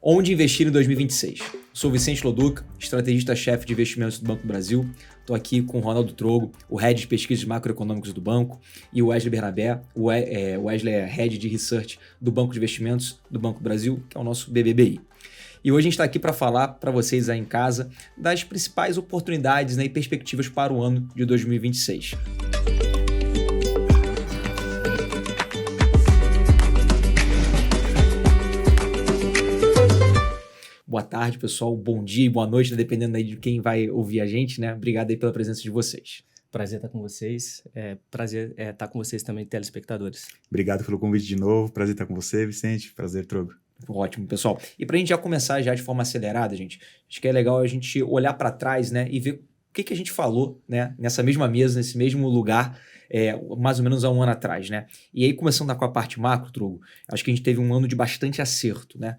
Onde investir em 2026? Sou Vicente Loduca, estrategista-chefe de investimentos do Banco do Brasil. Estou aqui com o Ronaldo Trogo, o Head de Pesquisas Macroeconômicas do banco, e o Wesley Bernabé. O Wesley é Head de Research do Banco de Investimentos do Banco do Brasil, que é o nosso BBBI. E hoje a gente está aqui para falar para vocês aí em casa das principais oportunidades, e perspectivas para o ano de 2026. Boa tarde, pessoal. Bom dia e boa noite, dependendo aí de quem vai ouvir a gente, né? Obrigado aí pela presença de vocês. Prazer estar com vocês. Prazer estar com vocês também, telespectadores. Obrigado pelo convite de novo. Prazer estar com você, Vicente. Prazer, Trogo. Ótimo, pessoal. E para a gente já começar já de forma acelerada, gente, acho que é legal a gente olhar para trás, né, e ver o que a gente falou, né, nessa mesma mesa, nesse mesmo lugar, mais ou menos há um ano atrás, né? E aí, começando com a parte macro, Trogo, acho que a gente teve um ano de bastante acerto, né?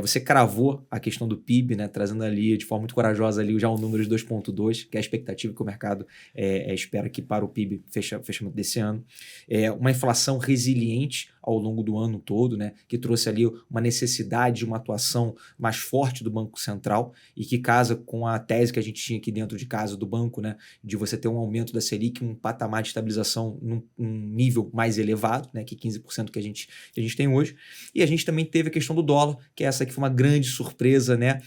Você cravou a questão do PIB, né, trazendo ali de forma muito corajosa ali já o número de 2,2, que é a expectativa que o mercado espera que para o PIB fechamento desse ano. Uma inflação resiliente ao longo do ano todo, né, que trouxe ali uma necessidade de uma atuação mais forte do Banco Central e que casa com a tese que a gente tinha aqui dentro de casa do banco, né, de você ter um aumento da Selic, um patamar de estabilização num nível mais elevado, né, que 15% que a gente tem hoje. E a gente também teve a questão do dólar, que essa aqui foi uma grande surpresa, né?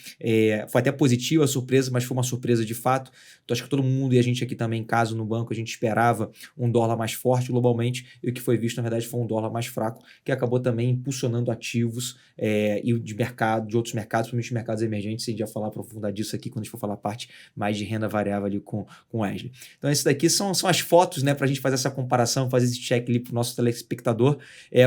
Foi até positiva a surpresa, mas foi uma surpresa de fato. Então acho que todo mundo e a gente aqui também em casa no banco, a gente esperava um dólar mais forte globalmente e o que foi visto na verdade foi um dólar mais fraco, que acabou também impulsionando ativos e de mercado, de outros mercados, principalmente mercados emergentes. A gente vai falar, aprofundar disso aqui quando a gente for falar a parte mais de renda variável ali com o Wesley. Então esse daqui são as fotos, né, para a gente fazer essa comparação, fazer esse check ali para o nosso telespectador.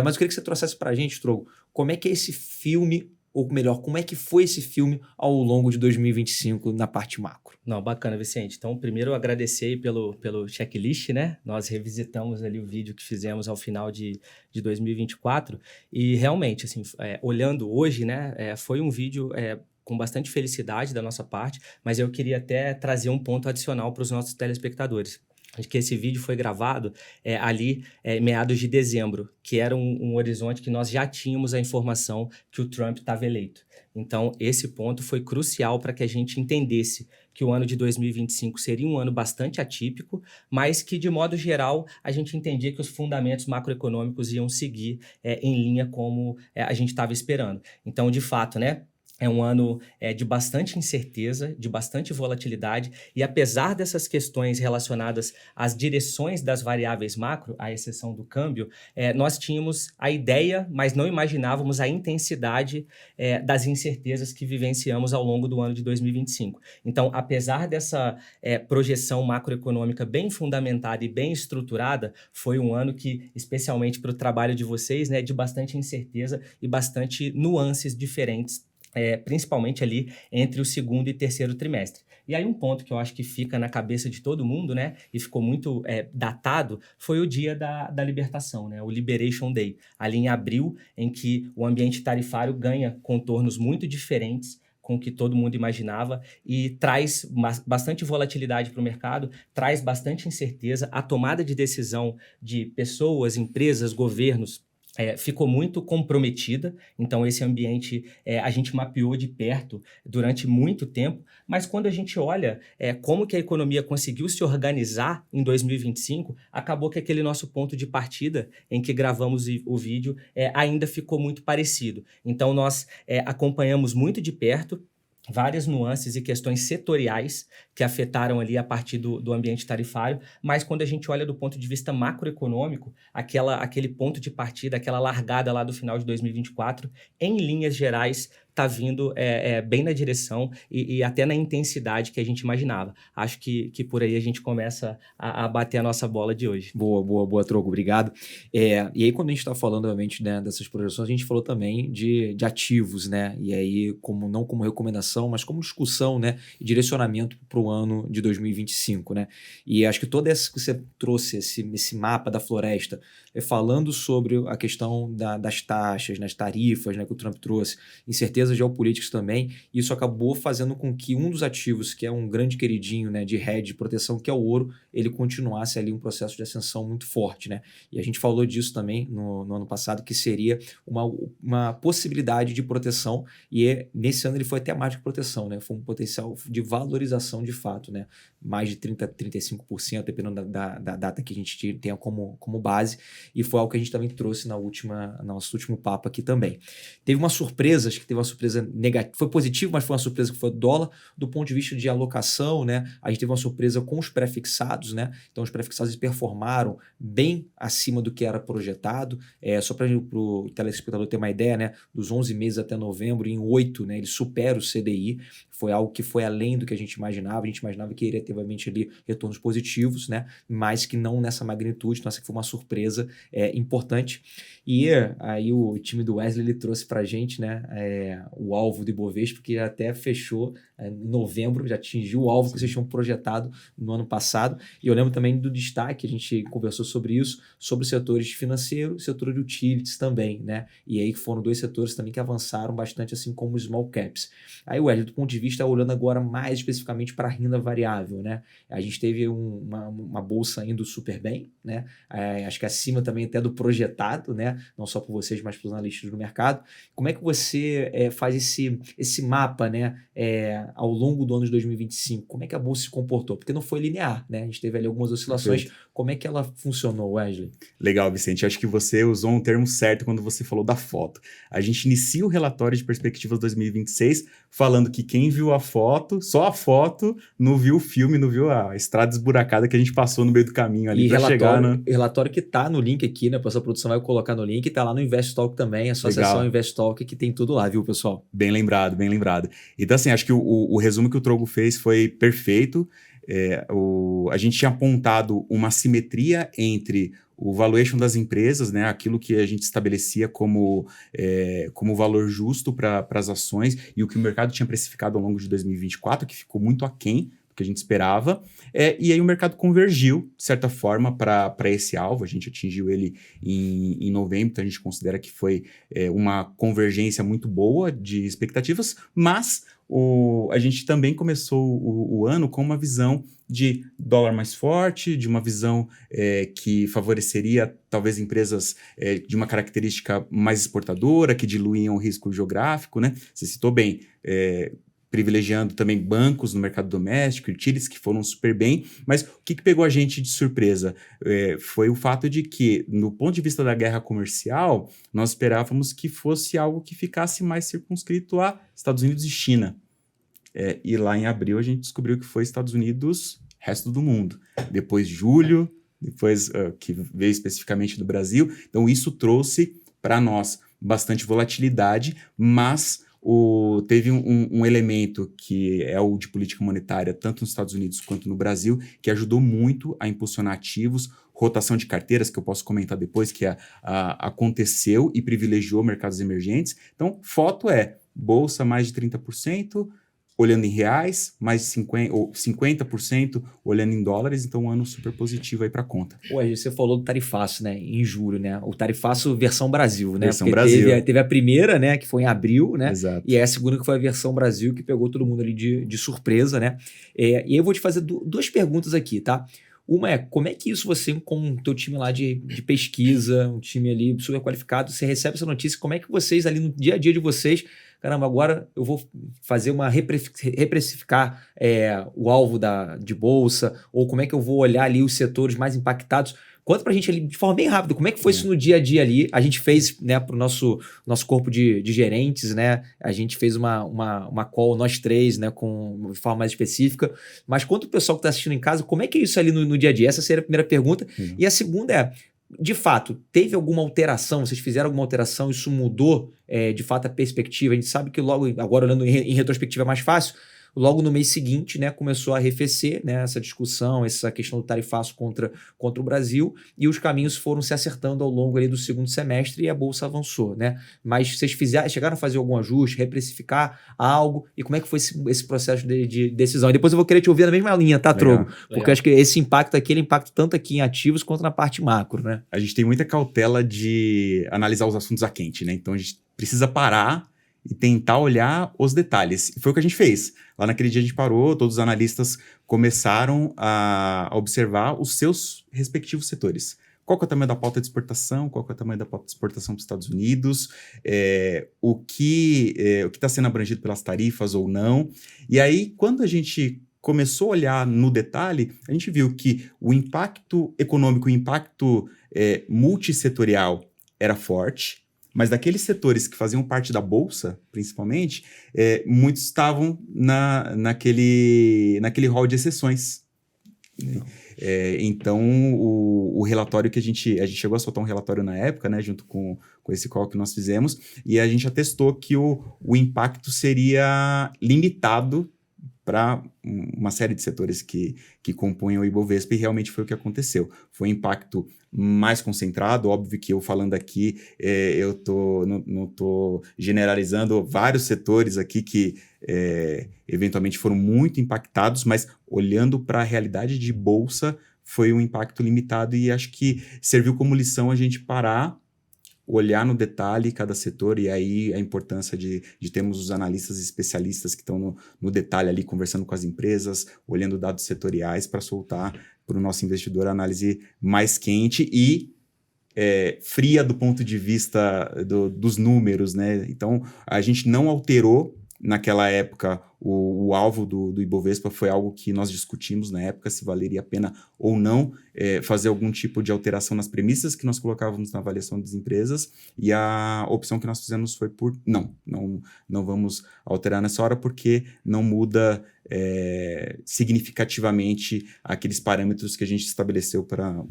Mas eu queria que você trouxesse para a gente, Trogo, como é que é esse filme, ou melhor, como é que foi esse filme ao longo de 2025 na parte macro? Não, bacana, Vicente. Então, primeiro, agradecer pelo checklist, né? Nós revisitamos ali o vídeo que fizemos ao final de 2024 e realmente, assim, olhando hoje, né, foi um vídeo com bastante felicidade da nossa parte, mas eu queria até trazer um ponto adicional para os nossos telespectadores. Que esse vídeo foi gravado ali meados de dezembro, que era um horizonte que nós já tínhamos a informação que o Trump estava eleito. Então, esse ponto foi crucial para que a gente entendesse que o ano de 2025 seria um ano bastante atípico, mas que, de modo geral, a gente entendia que os fundamentos macroeconômicos iam seguir em linha como a gente estava esperando. Então, de fato, né? É um ano de bastante incerteza, de bastante volatilidade, e apesar dessas questões relacionadas às direções das variáveis macro, à exceção do câmbio, nós tínhamos a ideia, mas não imaginávamos a intensidade das incertezas que vivenciamos ao longo do ano de 2025. Então, apesar dessa projeção macroeconômica bem fundamentada e bem estruturada, foi um ano que, especialmente para o trabalho de vocês, né, de bastante incerteza e bastante nuances diferentes, principalmente ali entre o segundo e terceiro trimestre. E aí um ponto que eu acho que fica na cabeça de todo mundo, né, e ficou muito datado, foi o dia da libertação, né, o Liberation Day, ali em abril, em que o ambiente tarifário ganha contornos muito diferentes com o que todo mundo imaginava e traz bastante volatilidade para o mercado, traz bastante incerteza, a tomada de decisão de pessoas, empresas, governos, ficou muito comprometida. Então esse ambiente a gente mapeou de perto durante muito tempo, mas quando a gente olha como que a economia conseguiu se organizar em 2025, acabou que aquele nosso ponto de partida em que gravamos o vídeo ainda ficou muito parecido. Então nós acompanhamos muito de perto várias nuances e questões setoriais que afetaram ali a partir do ambiente tarifário, mas quando a gente olha do ponto de vista macroeconômico, aquele ponto de partida, aquela largada lá do final de 2024, em linhas gerais, está vindo bem na direção e até na intensidade que a gente imaginava. Acho que por aí a gente começa a bater a nossa bola de hoje. Boa, Trogo, obrigado. E aí, quando a gente está falando, obviamente, né, dessas projeções, a gente falou também de ativos, né? E aí, não como recomendação, mas como discussão, né, e direcionamento para o ano de 2025, né? E acho que toda essa que você trouxe, esse mapa da floresta, falando sobre a questão das taxas, nas tarifas, né, que o Trump trouxe, incertezas geopolíticas também. Isso acabou fazendo com que um dos ativos, que é um grande queridinho, né, de hedge, de proteção, que é o ouro, ele continuasse ali um processo de ascensão muito forte, né? E a gente falou disso também no ano passado, que seria uma possibilidade de proteção, e nesse ano ele foi até mais de proteção, né? Foi um potencial de valorização de fato, né? Mais de 35%, dependendo da data que a gente tenha como base, e foi algo que a gente também trouxe nosso último papo aqui também. Teve uma surpresa, acho que teve uma surpresa negativa, foi positivo, mas foi uma surpresa que foi o dólar, do ponto de vista de alocação, né? A gente teve uma surpresa com os pré-fixados, né? Então os pré-fixados performaram bem acima do que era projetado, só para o telespectador ter uma ideia, né? Dos 11 meses até novembro, em 8, né? Ele supera o CDI, foi algo que foi além do que a gente imaginava que iria ter obviamente ali retornos positivos, né? Mas que não nessa magnitude, então essa aqui foi uma surpresa importante. E aí o time do Wesley ele trouxe para a gente, né, o alvo do Ibovespa, que até fechou em novembro, já atingiu o alvo que vocês tinham projetado no ano passado. E eu lembro também do destaque, a gente conversou sobre isso, sobre os setores financeiro, setor de utilities também, né? E aí foram 2 setores também que avançaram bastante, assim como os small caps. Aí, Wesley, do ponto de vista, olhando agora mais especificamente para a renda variável, né? A gente teve uma bolsa indo super bem, né? Acho que acima também até do projetado, né? Não só por vocês, mas para os analistas do mercado. Como é que você faz esse mapa, né? Ao longo do ano de 2025? Como é que a bolsa se comportou? Porque não foi linear, né? A gente teve ali algumas oscilações. Perfeito. Como é que ela funcionou, Wesley? Legal, Vicente. Acho que você usou um termo certo quando você falou da foto. A gente inicia o relatório de perspectivas 2026 falando que quem viu a foto, só a foto, não viu o filme, não viu a estrada esburacada que a gente passou no meio do caminho ali para chegar no... relatório que tá no link aqui, né? Essa produção vai colocar no link, tá lá no Invest Talk também, a sua seção Invest Talk, que tem tudo lá, viu, pessoal? Bem lembrado, bem lembrado. Então, assim, acho que o resumo que o Trogo fez foi perfeito. A gente tinha apontado uma simetria entre o valuation das empresas, né, aquilo que a gente estabelecia como valor justo para as ações e o que o mercado tinha precificado ao longo de 2024, que ficou muito aquém do que a gente esperava, e aí o mercado convergiu, de certa forma, para esse alvo. A gente atingiu ele em novembro, então a gente considera que foi uma convergência muito boa de expectativas, mas a gente também começou o ano com uma visão de dólar mais forte, de uma visão que favoreceria talvez empresas de uma característica mais exportadora, que diluíam o risco geográfico, né? Você citou bem, privilegiando também bancos no mercado doméstico, utilities que foram super bem, mas o que pegou a gente de surpresa foi o fato de que, no ponto de vista da guerra comercial, nós esperávamos que fosse algo que ficasse mais circunscrito a Estados Unidos e China. E lá em abril a gente descobriu que foi Estados Unidos, resto do mundo. Depois julho, depois que veio especificamente do Brasil. Então isso trouxe para nós bastante volatilidade, mas teve um elemento que é o de política monetária, tanto nos Estados Unidos quanto no Brasil, que ajudou muito a impulsionar ativos, rotação de carteiras, que eu posso comentar depois, que aconteceu e privilegiou mercados emergentes. Então, foto bolsa mais de 30%, olhando em reais, mais de 50% olhando em dólares, então um ano super positivo aí para a conta. Você falou do tarifaço, né, em julho, né, o tarifaço versão Brasil, né, versão Brasil. Teve a primeira, né, que foi em abril, né, exato. E a segunda que foi a versão Brasil, que pegou todo mundo ali de surpresa, né, e eu vou te fazer 2 perguntas aqui, tá? Uma é, como é que isso você, com o teu time lá de pesquisa, um time ali super qualificado, você recebe essa notícia, como é que vocês ali no dia a dia de vocês, caramba, agora eu vou fazer reprecificar o alvo de bolsa, ou como é que eu vou olhar ali os setores mais impactados? Conta pra gente ali de forma bem rápida, como é que foi isso no dia a dia ali? A gente fez, né, pro nosso corpo de gerentes, né? A gente fez uma call, nós 3, né, de forma mais específica. Mas conta pro pessoal que tá assistindo em casa, como é que é isso ali no dia a dia? Essa seria a primeira pergunta. E a segunda é, de fato, teve alguma alteração? Vocês fizeram alguma alteração? Isso mudou, de fato, a perspectiva? A gente sabe que logo, agora olhando em retrospectiva é mais fácil. logo no mês seguinte, né, começou a arrefecer, né, essa discussão, essa questão do tarifaço contra o Brasil, e os caminhos foram se acertando ao longo ali do segundo semestre e a Bolsa avançou, né? Mas vocês chegaram a fazer algum ajuste, reprecificar algo? E como é que foi esse processo de decisão? E depois eu vou querer te ouvir na mesma linha, tá, Legal. Trogo? Porque eu acho que esse impacto aqui, ele impacta tanto aqui em ativos quanto na parte macro, né? A gente tem muita cautela de analisar os assuntos a quente, né? Então a gente precisa parar e tentar olhar os detalhes. E foi o que a gente fez. Lá naquele dia a gente parou, todos os analistas começaram a observar os seus respectivos setores. Qual que é o tamanho da pauta de exportação? Qual que é o tamanho da pauta de exportação para os Estados Unidos? O que está sendo abrangido pelas tarifas ou não? E aí, quando a gente começou a olhar no detalhe, a gente viu que o impacto econômico, o impacto multissetorial era forte, mas daqueles setores que faziam parte da Bolsa, principalmente, muitos estavam naquele hall de exceções. Então, o relatório que a gente chegou a soltar um relatório na época, né, junto com esse call que nós fizemos, e a gente atestou que o impacto seria limitado para uma série de setores que compõem o Ibovespa, e realmente foi o que aconteceu. Foi um impacto mais concentrado, óbvio que eu falando aqui, eu não estou generalizando vários setores aqui que eventualmente foram muito impactados, mas olhando para a realidade de bolsa, foi um impacto limitado, e acho que serviu como lição a gente parar, olhar no detalhe cada setor, e aí a importância de termos os analistas e especialistas que estão no detalhe ali, conversando com as empresas, olhando dados setoriais para soltar para o nosso investidor a análise mais quente e fria do ponto de vista dos números, né? Então, a gente não alterou naquela época o alvo do Ibovespa, foi algo que nós discutimos na época, se valeria a pena ou não fazer algum tipo de alteração nas premissas que nós colocávamos na avaliação das empresas, e a opção que nós fizemos foi por não vamos alterar nessa hora, porque não muda significativamente aqueles parâmetros que a gente estabeleceu para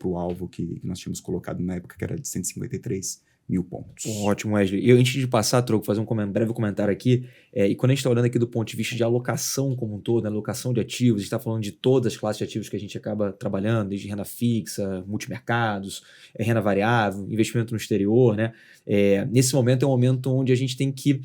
o alvo que nós tínhamos colocado na época, que era de 153 mil pontos. Ótimo, Wesley. E antes de passar, Troco, fazer um breve comentário aqui, e quando a gente está olhando aqui do ponto de vista de alocação como um todo, né, alocação de ativos, a gente está falando de todas as classes de ativos que a gente acaba trabalhando, desde renda fixa, multimercados, renda variável, investimento no exterior, né? Nesse momento é um momento onde a gente tem que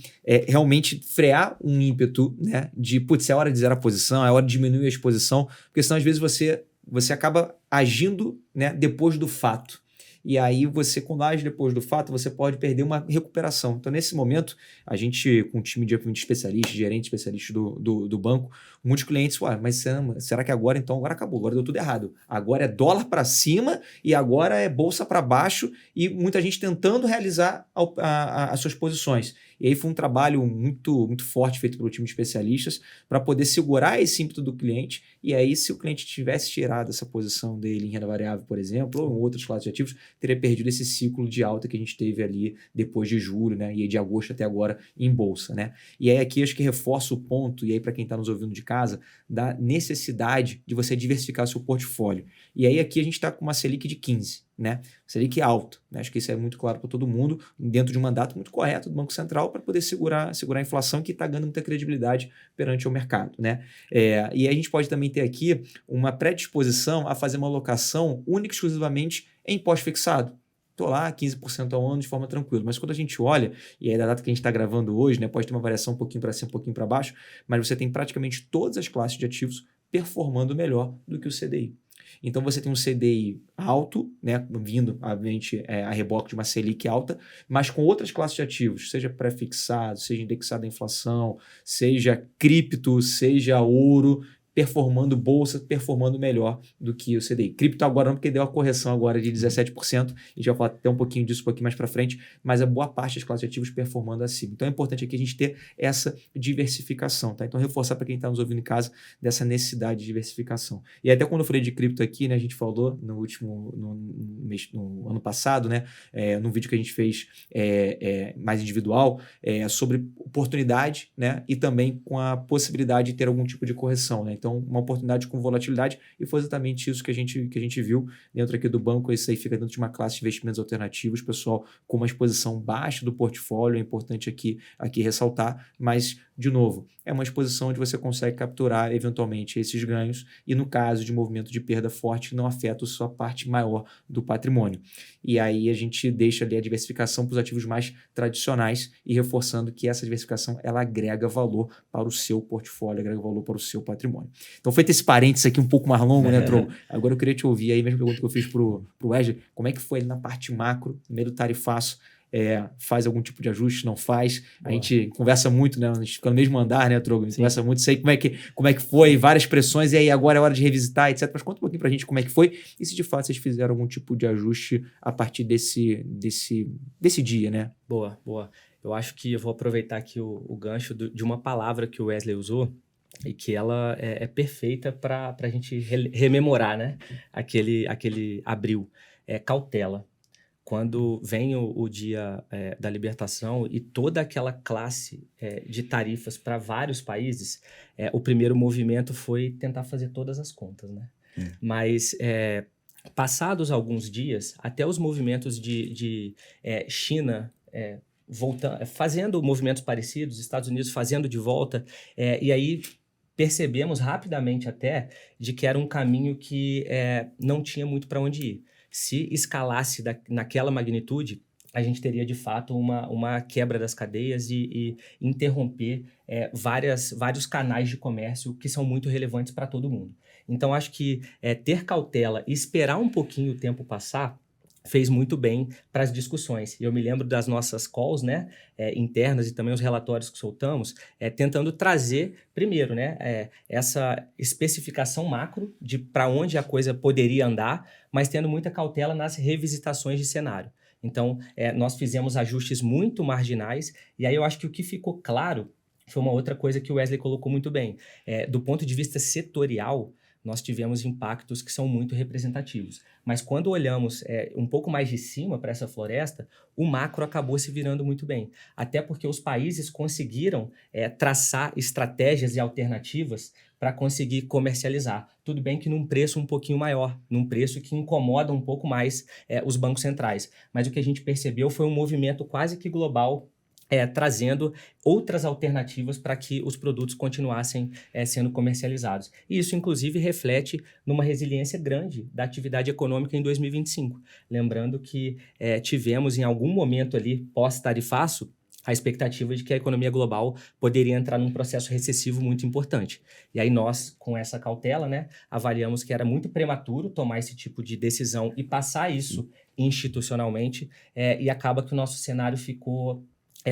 realmente frear um ímpeto, né, de, putz, é hora de zerar a posição, é hora de diminuir a exposição, porque senão às vezes você acaba agindo, né, depois do fato. E aí quando age depois do fato, você pode perder uma recuperação. Então, nesse momento, a gente, com um time de especialistas, gerentes especialistas do banco, muitos clientes, mas será que agora acabou, agora deu tudo errado. Agora é dólar para cima e agora é bolsa para baixo, e muita gente tentando realizar as suas posições. E aí foi um trabalho muito, muito forte feito pelo time de especialistas para poder segurar esse ímpeto do cliente. E aí, se o cliente tivesse tirado essa posição dele em renda variável, por exemplo, ou em outras classes de ativos, teria perdido esse ciclo de alta que a gente teve ali depois de julho, né? E de agosto até agora em bolsa, né? E aí aqui acho que reforça o ponto, e aí para quem está nos ouvindo de casa, da necessidade de você diversificar o seu portfólio. E aí aqui a gente está com uma Selic de 15%, né? Selic alto, né? Acho que isso é muito claro para todo mundo, dentro de um mandato muito correto do Banco Central para poder segurar a inflação, que está ganhando muita credibilidade perante o mercado, né? E a gente pode também ter aqui uma predisposição a fazer uma alocação única e exclusivamente em pós-fixado. Estou lá 15% ao ano de forma tranquila, mas quando a gente olha, e aí da data que a gente está gravando hoje, né, pode ter uma variação um pouquinho para cima, um pouquinho para baixo, mas você tem praticamente todas as classes de ativos performando melhor do que o CDI. Então você tem um CDI alto, né, vindo a reboque de uma Selic alta, mas com outras classes de ativos, seja pré-fixado, seja indexado à inflação, seja cripto, seja ouro, performando bolsa, performando melhor do que o CDI. Cripto agora não, porque deu a correção agora de 17%, a gente vai falar até um pouquinho disso um pouquinho mais para frente, mas a boa parte das classes de ativos performando acima. Então é importante aqui a gente ter essa diversificação, tá? Então reforçar para quem está nos ouvindo em casa dessa necessidade de diversificação. E até quando eu falei de cripto aqui, né, a gente falou no ano passado, né, num vídeo que a gente fez mais individual, sobre oportunidade, né, e também com a possibilidade de ter algum tipo de correção, né? Então, uma oportunidade com volatilidade, e foi exatamente isso que a gente viu dentro aqui do banco. Isso aí fica dentro de uma classe de investimentos alternativos, pessoal, com uma exposição baixa do portfólio, é importante aqui ressaltar, mas, de novo, é uma exposição onde você consegue capturar eventualmente esses ganhos, e no caso de movimento de perda forte, não afeta a sua parte maior do patrimônio. E aí a gente deixa ali a diversificação para os ativos mais tradicionais, e reforçando que essa diversificação ela agrega valor para o seu portfólio, agrega valor para o seu patrimônio. Então, feito esse parênteses aqui um pouco mais longo, né, Trogo? Agora eu queria te ouvir aí, a mesma pergunta que eu fiz pro Wesley, como é que foi ali na parte macro, no meio do tarifaço? Faz algum tipo de ajuste, não faz? Boa. A gente conversa muito, né? A gente fica no mesmo andar, né, Trogo? A gente conversa muito, sei como é que foi, várias pressões, e aí agora é hora de revisitar, etc. Mas conta um pouquinho pra gente como é que foi e se de fato vocês fizeram algum tipo de ajuste a partir desse dia, né? Boa. Eu acho que eu vou aproveitar aqui o gancho de uma palavra que o Wesley usou, e que ela é perfeita para a gente rememorar, né? Aquele abril. Cautela. Quando vem o dia da libertação e toda aquela classe de tarifas para vários países, o primeiro movimento foi tentar fazer todas as contas, né? Mas passados alguns dias, até os movimentos de China voltando, fazendo movimentos parecidos, Estados Unidos fazendo de volta, e aí percebemos rapidamente até de que era um caminho que não tinha muito para onde ir. Se escalasse naquela magnitude, a gente teria, de fato, uma quebra das cadeias e interromper vários canais de comércio que são muito relevantes para todo mundo. Então, acho que ter cautela e esperar um pouquinho o tempo passar fez muito bem para as discussões. E eu me lembro das nossas calls, né, internas e também os relatórios que soltamos, tentando trazer, primeiro, né, essa especificação macro de para onde a coisa poderia andar, mas tendo muita cautela nas revisitações de cenário. Então, nós fizemos ajustes muito marginais, e aí eu acho que o que ficou claro foi uma outra coisa que o Wesley colocou muito bem. Do ponto de vista setorial, nós tivemos impactos que são muito representativos. Mas quando olhamos um pouco mais de cima para essa floresta, o macro acabou se virando muito bem. Até porque os países conseguiram traçar estratégias e alternativas para conseguir comercializar. Tudo bem que num preço um pouquinho maior, num preço que incomoda um pouco mais os bancos centrais. Mas o que a gente percebeu foi um movimento quase que global, trazendo outras alternativas para que os produtos continuassem sendo comercializados. E isso, inclusive, reflete numa resiliência grande da atividade econômica em 2025. Lembrando que tivemos, em algum momento ali, pós-tarifaço, a expectativa de que a economia global poderia entrar num processo recessivo muito importante. E aí nós, com essa cautela, né, avaliamos que era muito prematuro tomar esse tipo de decisão e passar isso institucionalmente, e acaba que o nosso cenário ficou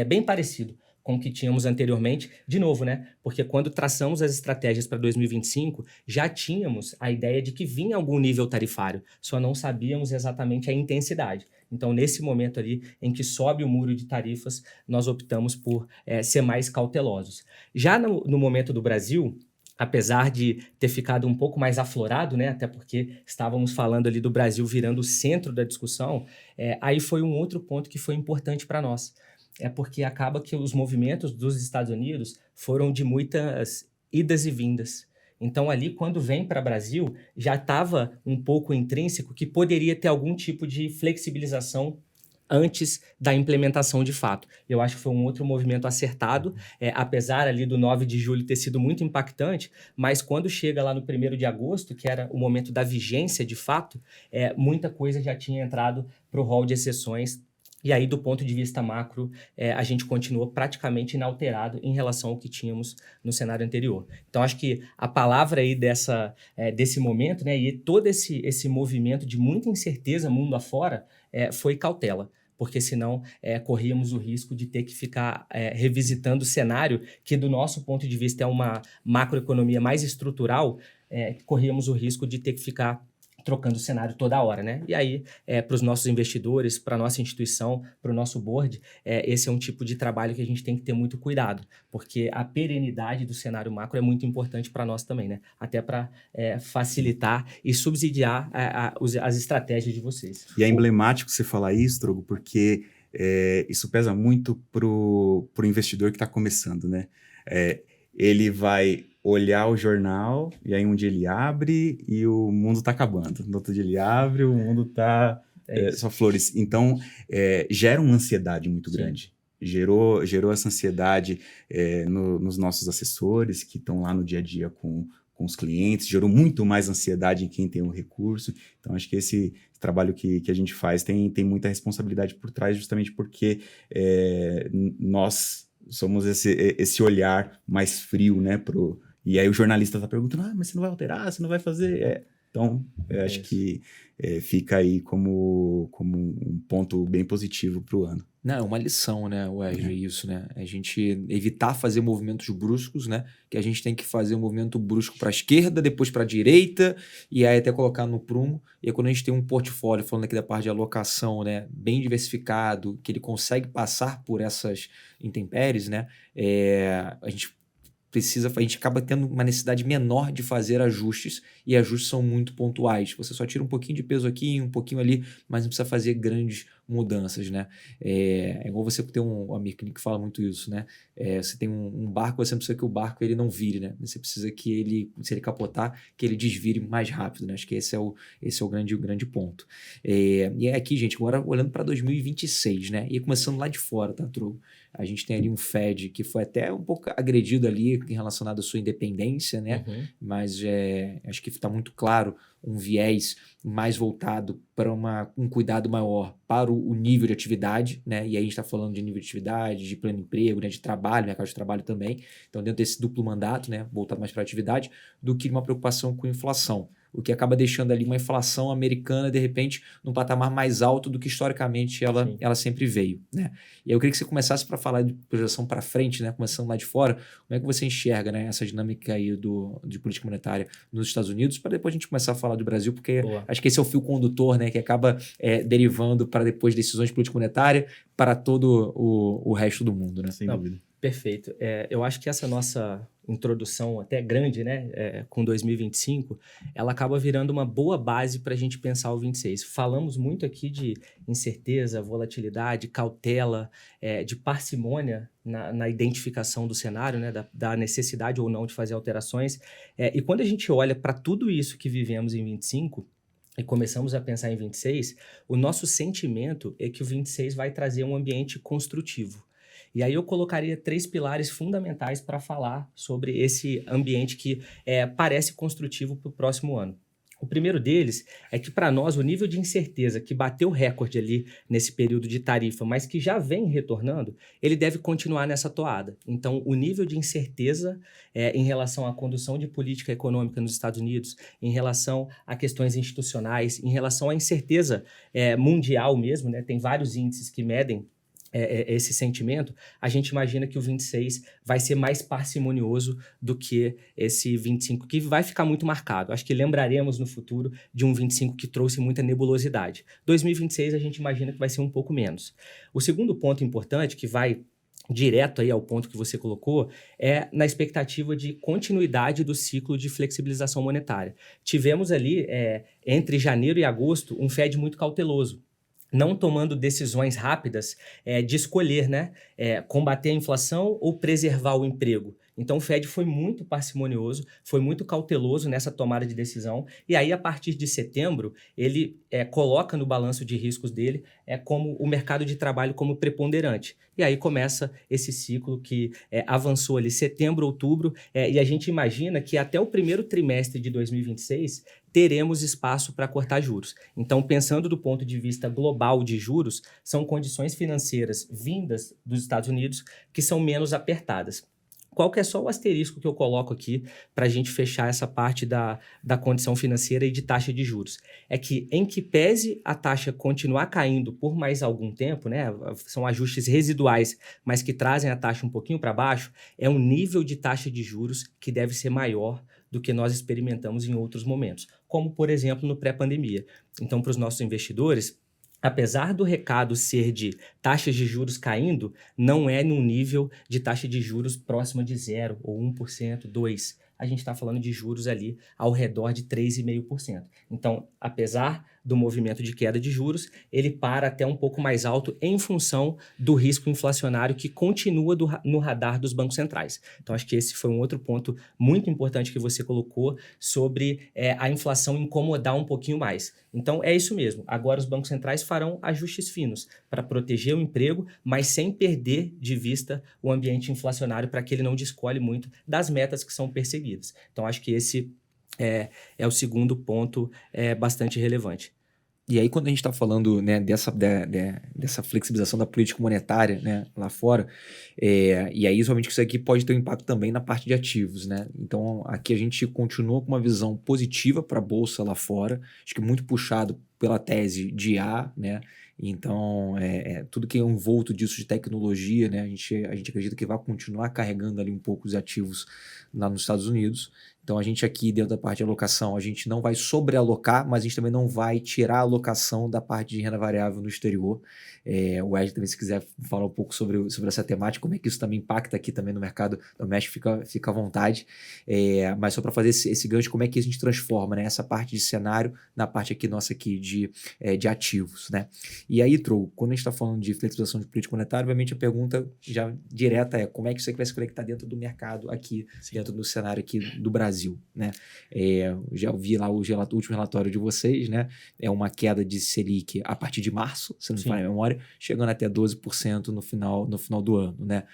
bem parecido com o que tínhamos anteriormente, de novo, né? Porque quando traçamos as estratégias para 2025, já tínhamos a ideia de que vinha algum nível tarifário, só não sabíamos exatamente a intensidade. Então, nesse momento ali, em que sobe o muro de tarifas, nós optamos por ser mais cautelosos. Já no momento do Brasil, apesar de ter ficado um pouco mais aflorado, né, até porque estávamos falando ali do Brasil virando o centro da discussão, aí foi um outro ponto que foi importante para nós. Porque acaba que os movimentos dos Estados Unidos foram de muitas idas e vindas. Então, ali, quando vem para o Brasil, já estava um pouco intrínseco que poderia ter algum tipo de flexibilização antes da implementação de fato. Eu acho que foi um outro movimento acertado, apesar ali do 9 de julho ter sido muito impactante, mas quando chega lá no 1º de agosto, que era o momento da vigência de fato, muita coisa já tinha entrado para o rol de exceções. E aí, do ponto de vista macro, a gente continuou praticamente inalterado em relação ao que tínhamos no cenário anterior. Então, acho que a palavra aí desse momento, né, e todo esse movimento de muita incerteza mundo afora, foi cautela. Porque senão corríamos o risco de ter que ficar revisitando o cenário, que do nosso ponto de vista é uma macroeconomia mais estrutural, corríamos o risco de ter que ficar trocando o cenário toda hora, né? E aí, para os nossos investidores, para a nossa instituição, para o nosso board, esse é um tipo de trabalho que a gente tem que ter muito cuidado, porque a perenidade do cenário macro é muito importante para nós também, né? Até para facilitar e subsidiar as estratégias de vocês. E é emblemático você falar isso, Trogo, porque isso pesa muito pro investidor que está começando, né? ele vai olhar o jornal, e aí um dia ele abre e o mundo tá acabando. No outro dia ele abre, o mundo tá só flores. Então, gera uma ansiedade muito grande. Gerou essa ansiedade nos nossos assessores, que estão lá no dia a dia com os clientes, gerou muito mais ansiedade em quem tem o recurso. Então, acho que esse trabalho que a gente faz tem muita responsabilidade por trás, justamente porque nós somos esse olhar mais frio, né? E aí o jornalista está perguntando, mas você não vai alterar, você não vai fazer... Então, eu acho que fica aí como um ponto bem positivo para o ano. Não, é uma lição, né, Wesley, isso, né? A gente evitar fazer movimentos bruscos, né? Que a gente tem que fazer um movimento brusco para a esquerda, depois para a direita, e aí até colocar no prumo. E aí, quando a gente tem um portfólio, falando aqui da parte de alocação, né, bem diversificado, que ele consegue passar por essas intempéries, né? A gente acaba tendo uma necessidade menor de fazer ajustes, e ajustes são muito pontuais. Você só tira um pouquinho de peso aqui, um pouquinho ali, mas não precisa fazer grandes mudanças, né? É igual você ter o Amir Klink fala muito isso, né? Você tem um barco, você não precisa que o barco ele não vire, né? Você precisa que ele, se ele capotar, que ele desvire mais rápido, né? Acho que esse é o grande ponto. E é aqui, gente, agora olhando para 2026, né? E começando lá de fora, tá, Trogo? A gente tem ali um Fed que foi até um pouco agredido ali em relação à sua independência, né? Uhum. Mas acho que está muito claro um viés mais voltado para um cuidado maior para o nível de atividade, né? E aí a gente está falando de nível de atividade, de pleno emprego, né? De trabalho, mercado de trabalho também. Então, dentro desse duplo mandato, né? Voltado mais para a atividade, do que uma preocupação com inflação. O que acaba deixando ali uma inflação americana, de repente, num patamar mais alto do que historicamente ela sempre veio, né? E aí eu queria que você começasse para falar de projeção para frente, né? Começando lá de fora, como é que você enxerga, né, essa dinâmica aí de política monetária nos Estados Unidos, para depois a gente começar a falar do Brasil, porque acho que esse é o fio condutor, né, que acaba derivando para depois decisões de política monetária para todo o resto do mundo, né? Sem dúvida. Perfeito. Eu acho que essa nossa introdução até grande, né, com 2025, ela acaba virando uma boa base para a gente pensar o 26. Falamos muito aqui de incerteza, volatilidade, cautela, de parcimônia na identificação do cenário, né, da necessidade ou não de fazer alterações. E quando a gente olha para tudo isso que vivemos em 25, e começamos a pensar em 26, o nosso sentimento é que o 26 vai trazer um ambiente construtivo. E aí eu colocaria 3 pilares fundamentais para falar sobre esse ambiente que parece construtivo para o próximo ano. O primeiro deles é que, para nós, o nível de incerteza que bateu recorde ali nesse período de tarifa, mas que já vem retornando, ele deve continuar nessa toada. Então, o nível de incerteza em relação à condução de política econômica nos Estados Unidos, em relação a questões institucionais, em relação à incerteza mundial mesmo, né? Tem vários índices que medem esse sentimento, a gente imagina que o 26 vai ser mais parcimonioso do que esse 25, que vai ficar muito marcado. Acho que lembraremos no futuro de um 25 que trouxe muita nebulosidade. 2026 a gente imagina que vai ser um pouco menos. O segundo ponto importante, que vai direto aí ao ponto que você colocou, é na expectativa de continuidade do ciclo de flexibilização monetária. Tivemos ali, entre janeiro e agosto, um Fed muito cauteloso, não tomando decisões rápidas de escolher, né? Combater a inflação ou preservar o emprego. Então, o Fed foi muito parcimonioso, foi muito cauteloso nessa tomada de decisão, e aí, a partir de setembro, ele coloca no balanço de riscos dele como o mercado de trabalho como preponderante. E aí começa esse ciclo que avançou ali setembro, outubro, e a gente imagina que até o primeiro trimestre de 2026 teremos espaço para cortar juros. Então, pensando do ponto de vista global de juros, são condições financeiras vindas dos Estados Unidos que são menos apertadas. Qual que é só o asterisco que eu coloco aqui para a gente fechar essa parte da condição financeira e de taxa de juros? É que, em que pese a taxa continuar caindo por mais algum tempo, né, são ajustes residuais, mas que trazem a taxa um pouquinho para baixo, é um nível de taxa de juros que deve ser maior do que nós experimentamos em outros momentos, como, por exemplo, no pré-pandemia. Então, para os nossos investidores, apesar do recado ser de taxas de juros caindo, não é num nível de taxa de juros próxima de 0 ou 1%, 2%. a gente está falando de juros ali ao redor de 3,5%. Então, apesar do movimento de queda de juros, ele para até um pouco mais alto em função do risco inflacionário que continua no radar dos bancos centrais. Então, acho que esse foi um outro ponto muito importante que você colocou sobre a inflação incomodar um pouquinho mais. Então, é isso mesmo. Agora, os bancos centrais farão ajustes finos para proteger o emprego, mas sem perder de vista o ambiente inflacionário para que ele não descole muito das metas que são perseguidas. Então, acho que esse é o segundo ponto bastante relevante. E aí, quando a gente está falando, né, dessa flexibilização da política monetária, né, lá fora, e aí, somente que isso aqui pode ter um impacto também na parte de ativos, né? Então, aqui a gente continua com uma visão positiva para a Bolsa lá fora, acho que muito puxado pela tese de IA, né? Então, tudo que é envolto disso de tecnologia, né? A gente acredita que vai continuar carregando ali um pouco os ativos lá nos Estados Unidos. Então, a gente aqui, dentro da parte de alocação, a gente não vai sobrealocar, mas a gente também não vai tirar a alocação da parte de renda variável no exterior. O Ed também, se quiser falar um pouco sobre essa temática, como é que isso também impacta aqui também no mercado doméstico, fica à vontade. Mas só para fazer esse gancho, como é que a gente transforma, né, essa parte de cenário na parte aqui nossa aqui de ativos, né? E aí, Trogo, quando a gente está falando de flexibilização de política monetária, obviamente a pergunta já direta é como é que isso aqui vai se conectar dentro do mercado aqui, dentro do cenário aqui do Brasil, né? Já vi lá o último relatório de vocês, né? É uma queda de Selic a partir de março, se não me falha a memória, chegando até 12% no final do ano, né?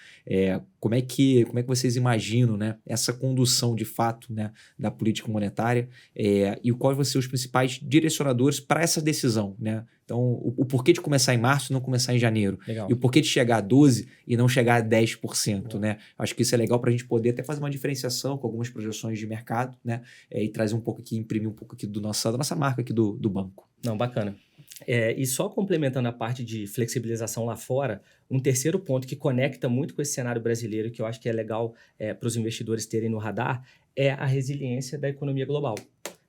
Como é que vocês imaginam, né, essa condução de fato, né, da política monetária e quais vão ser os principais direcionadores para essa decisão, né? Então, o porquê de começar em março e não começar em janeiro. Legal. E o porquê de chegar a 12% e não chegar a 10%, né? Acho que isso é legal para a gente poder até fazer uma diferenciação com algumas projeções de mercado, né? E trazer um pouco aqui, imprimir um pouco aqui da nossa marca aqui do banco. Não, bacana. E só complementando a parte de flexibilização lá fora, um terceiro ponto que conecta muito com esse cenário brasileiro, que eu acho que é legal para os investidores terem no radar, é a resiliência da economia global.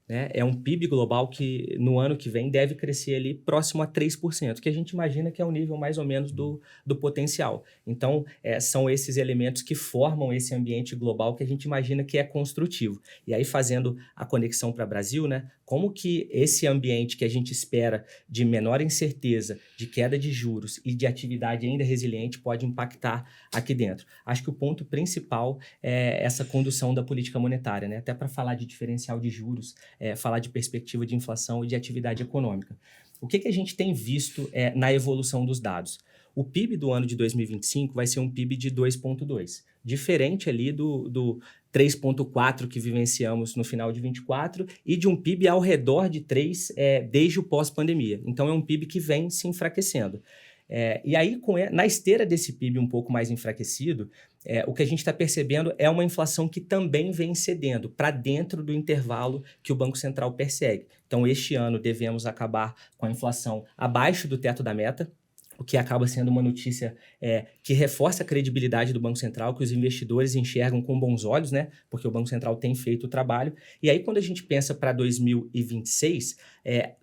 Né? É um PIB global que no ano que vem deve crescer ali próximo a 3%, que a gente imagina que é o nível mais ou menos do potencial. Então, são esses elementos que formam esse ambiente global que a gente imagina que é construtivo. E aí, fazendo a conexão para o Brasil, né? Como que esse ambiente que a gente espera de menor incerteza, de queda de juros e de atividade ainda resiliente pode impactar aqui dentro? Acho que o ponto principal é essa condução da política monetária, né? Até para falar de diferencial de juros, falar de perspectiva de inflação e de atividade econômica. O que a gente tem visto na evolução dos dados? O PIB do ano de 2025 vai ser um PIB de 2,2, diferente ali do 3,4 que vivenciamos no final de 24 e de um PIB ao redor de 3 desde o pós-pandemia. Então, é um PIB que vem se enfraquecendo. E aí, na esteira desse PIB um pouco mais enfraquecido, o que a gente está percebendo é uma inflação que também vem cedendo para dentro do intervalo que o Banco Central persegue. Então, este ano devemos acabar com a inflação abaixo do teto da meta, o que acaba sendo uma notícia que reforça a credibilidade do Banco Central, que os investidores enxergam com bons olhos, né? Porque o Banco Central tem feito o trabalho. E aí, quando a gente pensa para 2026,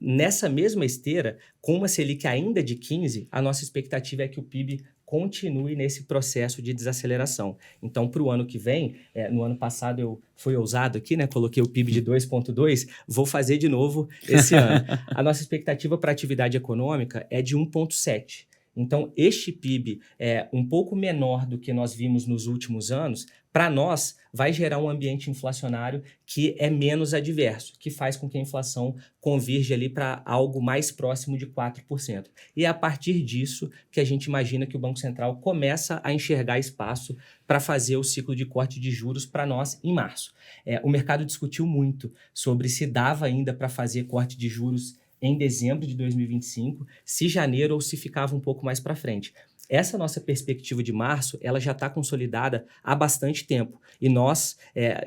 nessa mesma esteira, com uma Selic ainda de 15%, a nossa expectativa é que o PIB continue nesse processo de desaceleração. Então, para o ano que vem, no ano passado eu fui ousado aqui, né? Coloquei o PIB de 2,2, vou fazer de novo esse ano. A nossa expectativa para a atividade econômica é de 1,7. Então, este PIB é um pouco menor do que nós vimos nos últimos anos, para nós vai gerar um ambiente inflacionário que é menos adverso, que faz com que a inflação convirja ali para algo mais próximo de 4%. E é a partir disso que a gente imagina que o Banco Central começa a enxergar espaço para fazer o ciclo de corte de juros para nós em março. O mercado discutiu muito sobre se dava ainda para fazer corte de juros em dezembro de 2025, se janeiro ou se ficava um pouco mais para frente. Essa nossa perspectiva de março, ela já está consolidada há bastante tempo. E nós,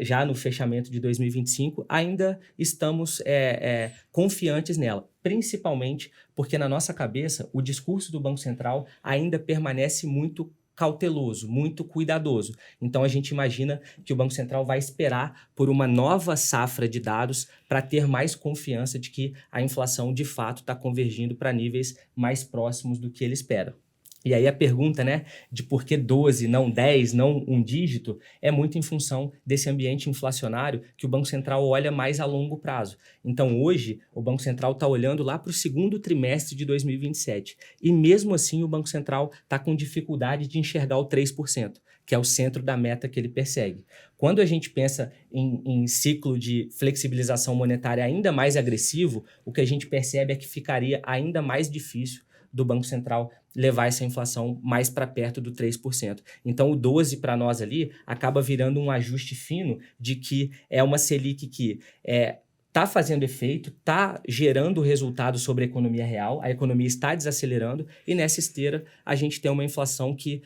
já no fechamento de 2025, ainda estamos confiantes nela. Principalmente porque, na nossa cabeça, o discurso do Banco Central ainda permanece muito cauteloso, muito cuidadoso. Então, a gente imagina que o Banco Central vai esperar por uma nova safra de dados para ter mais confiança de que a inflação, de fato, está convergindo para níveis mais próximos do que ele espera. E aí a pergunta, né, de por que 12, não 10, não um dígito, é muito em função desse ambiente inflacionário que o Banco Central olha mais a longo prazo. Então, hoje, o Banco Central está olhando lá para o segundo trimestre de 2027. E mesmo assim, o Banco Central está com dificuldade de enxergar o 3%, que é o centro da meta que ele persegue. Quando a gente pensa em ciclo de flexibilização monetária ainda mais agressivo, o que a gente percebe é que ficaria ainda mais difícil do Banco Central levar essa inflação mais para perto do 3%. Então, o 12 para nós ali acaba virando um ajuste fino de que é uma Selic que está fazendo efeito, está gerando resultado sobre a economia real, a economia está desacelerando e nessa esteira a gente tem uma inflação que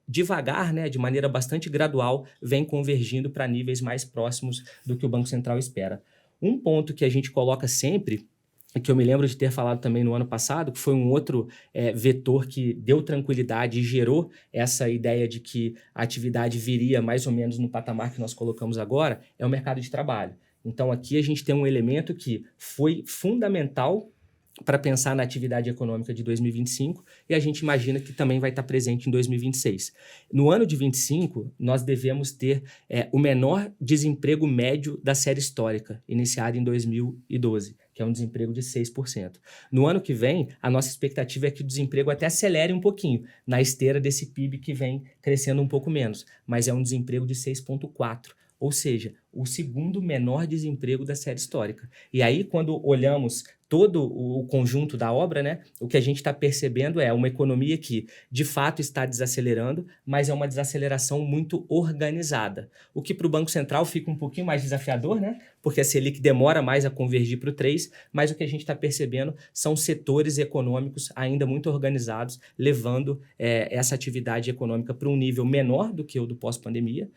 devagar, né, de maneira bastante gradual, vem convergindo para níveis mais próximos do que o Banco Central espera. Um ponto que a gente coloca sempre, que eu me lembro de ter falado também no ano passado, que foi um outro vetor que deu tranquilidade e gerou essa ideia de que a atividade viria mais ou menos no patamar que nós colocamos agora, é o mercado de trabalho. Então, aqui a gente tem um elemento que foi fundamental para pensar na atividade econômica de 2025 e a gente imagina que também vai estar presente em 2026. No ano de 25, nós devemos ter o menor desemprego médio da série histórica, iniciado em 2012, que é um desemprego de 6%. No ano que vem, a nossa expectativa é que o desemprego até acelere um pouquinho, na esteira desse PIB que vem crescendo um pouco menos, mas é um desemprego de 6,4%. Ou seja, o segundo menor desemprego da série histórica. E aí, quando olhamos todo o conjunto da obra, né, o que a gente está percebendo é uma economia que, de fato, está desacelerando, mas é uma desaceleração muito organizada. O que para o Banco Central fica um pouquinho mais desafiador, né, porque a Selic demora mais a convergir para o 3, mas o que a gente está percebendo são setores econômicos ainda muito organizados, levando essa atividade econômica para um nível menor do que o do pós-pandemia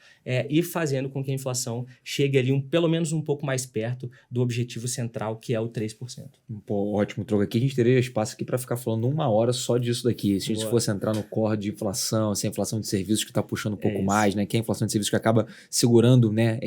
e fazendo com que a inflação chegue ali pelo menos um pouco mais perto do objetivo central, que é o 3%. Pô, ótimo, Troco. Aqui a gente teria espaço aqui para ficar falando 1 hora só disso daqui. Se a gente fosse entrar no core de inflação, assim, a inflação de serviços que está puxando um pouco mais, né? Que é a inflação de serviços que acaba segurando, né?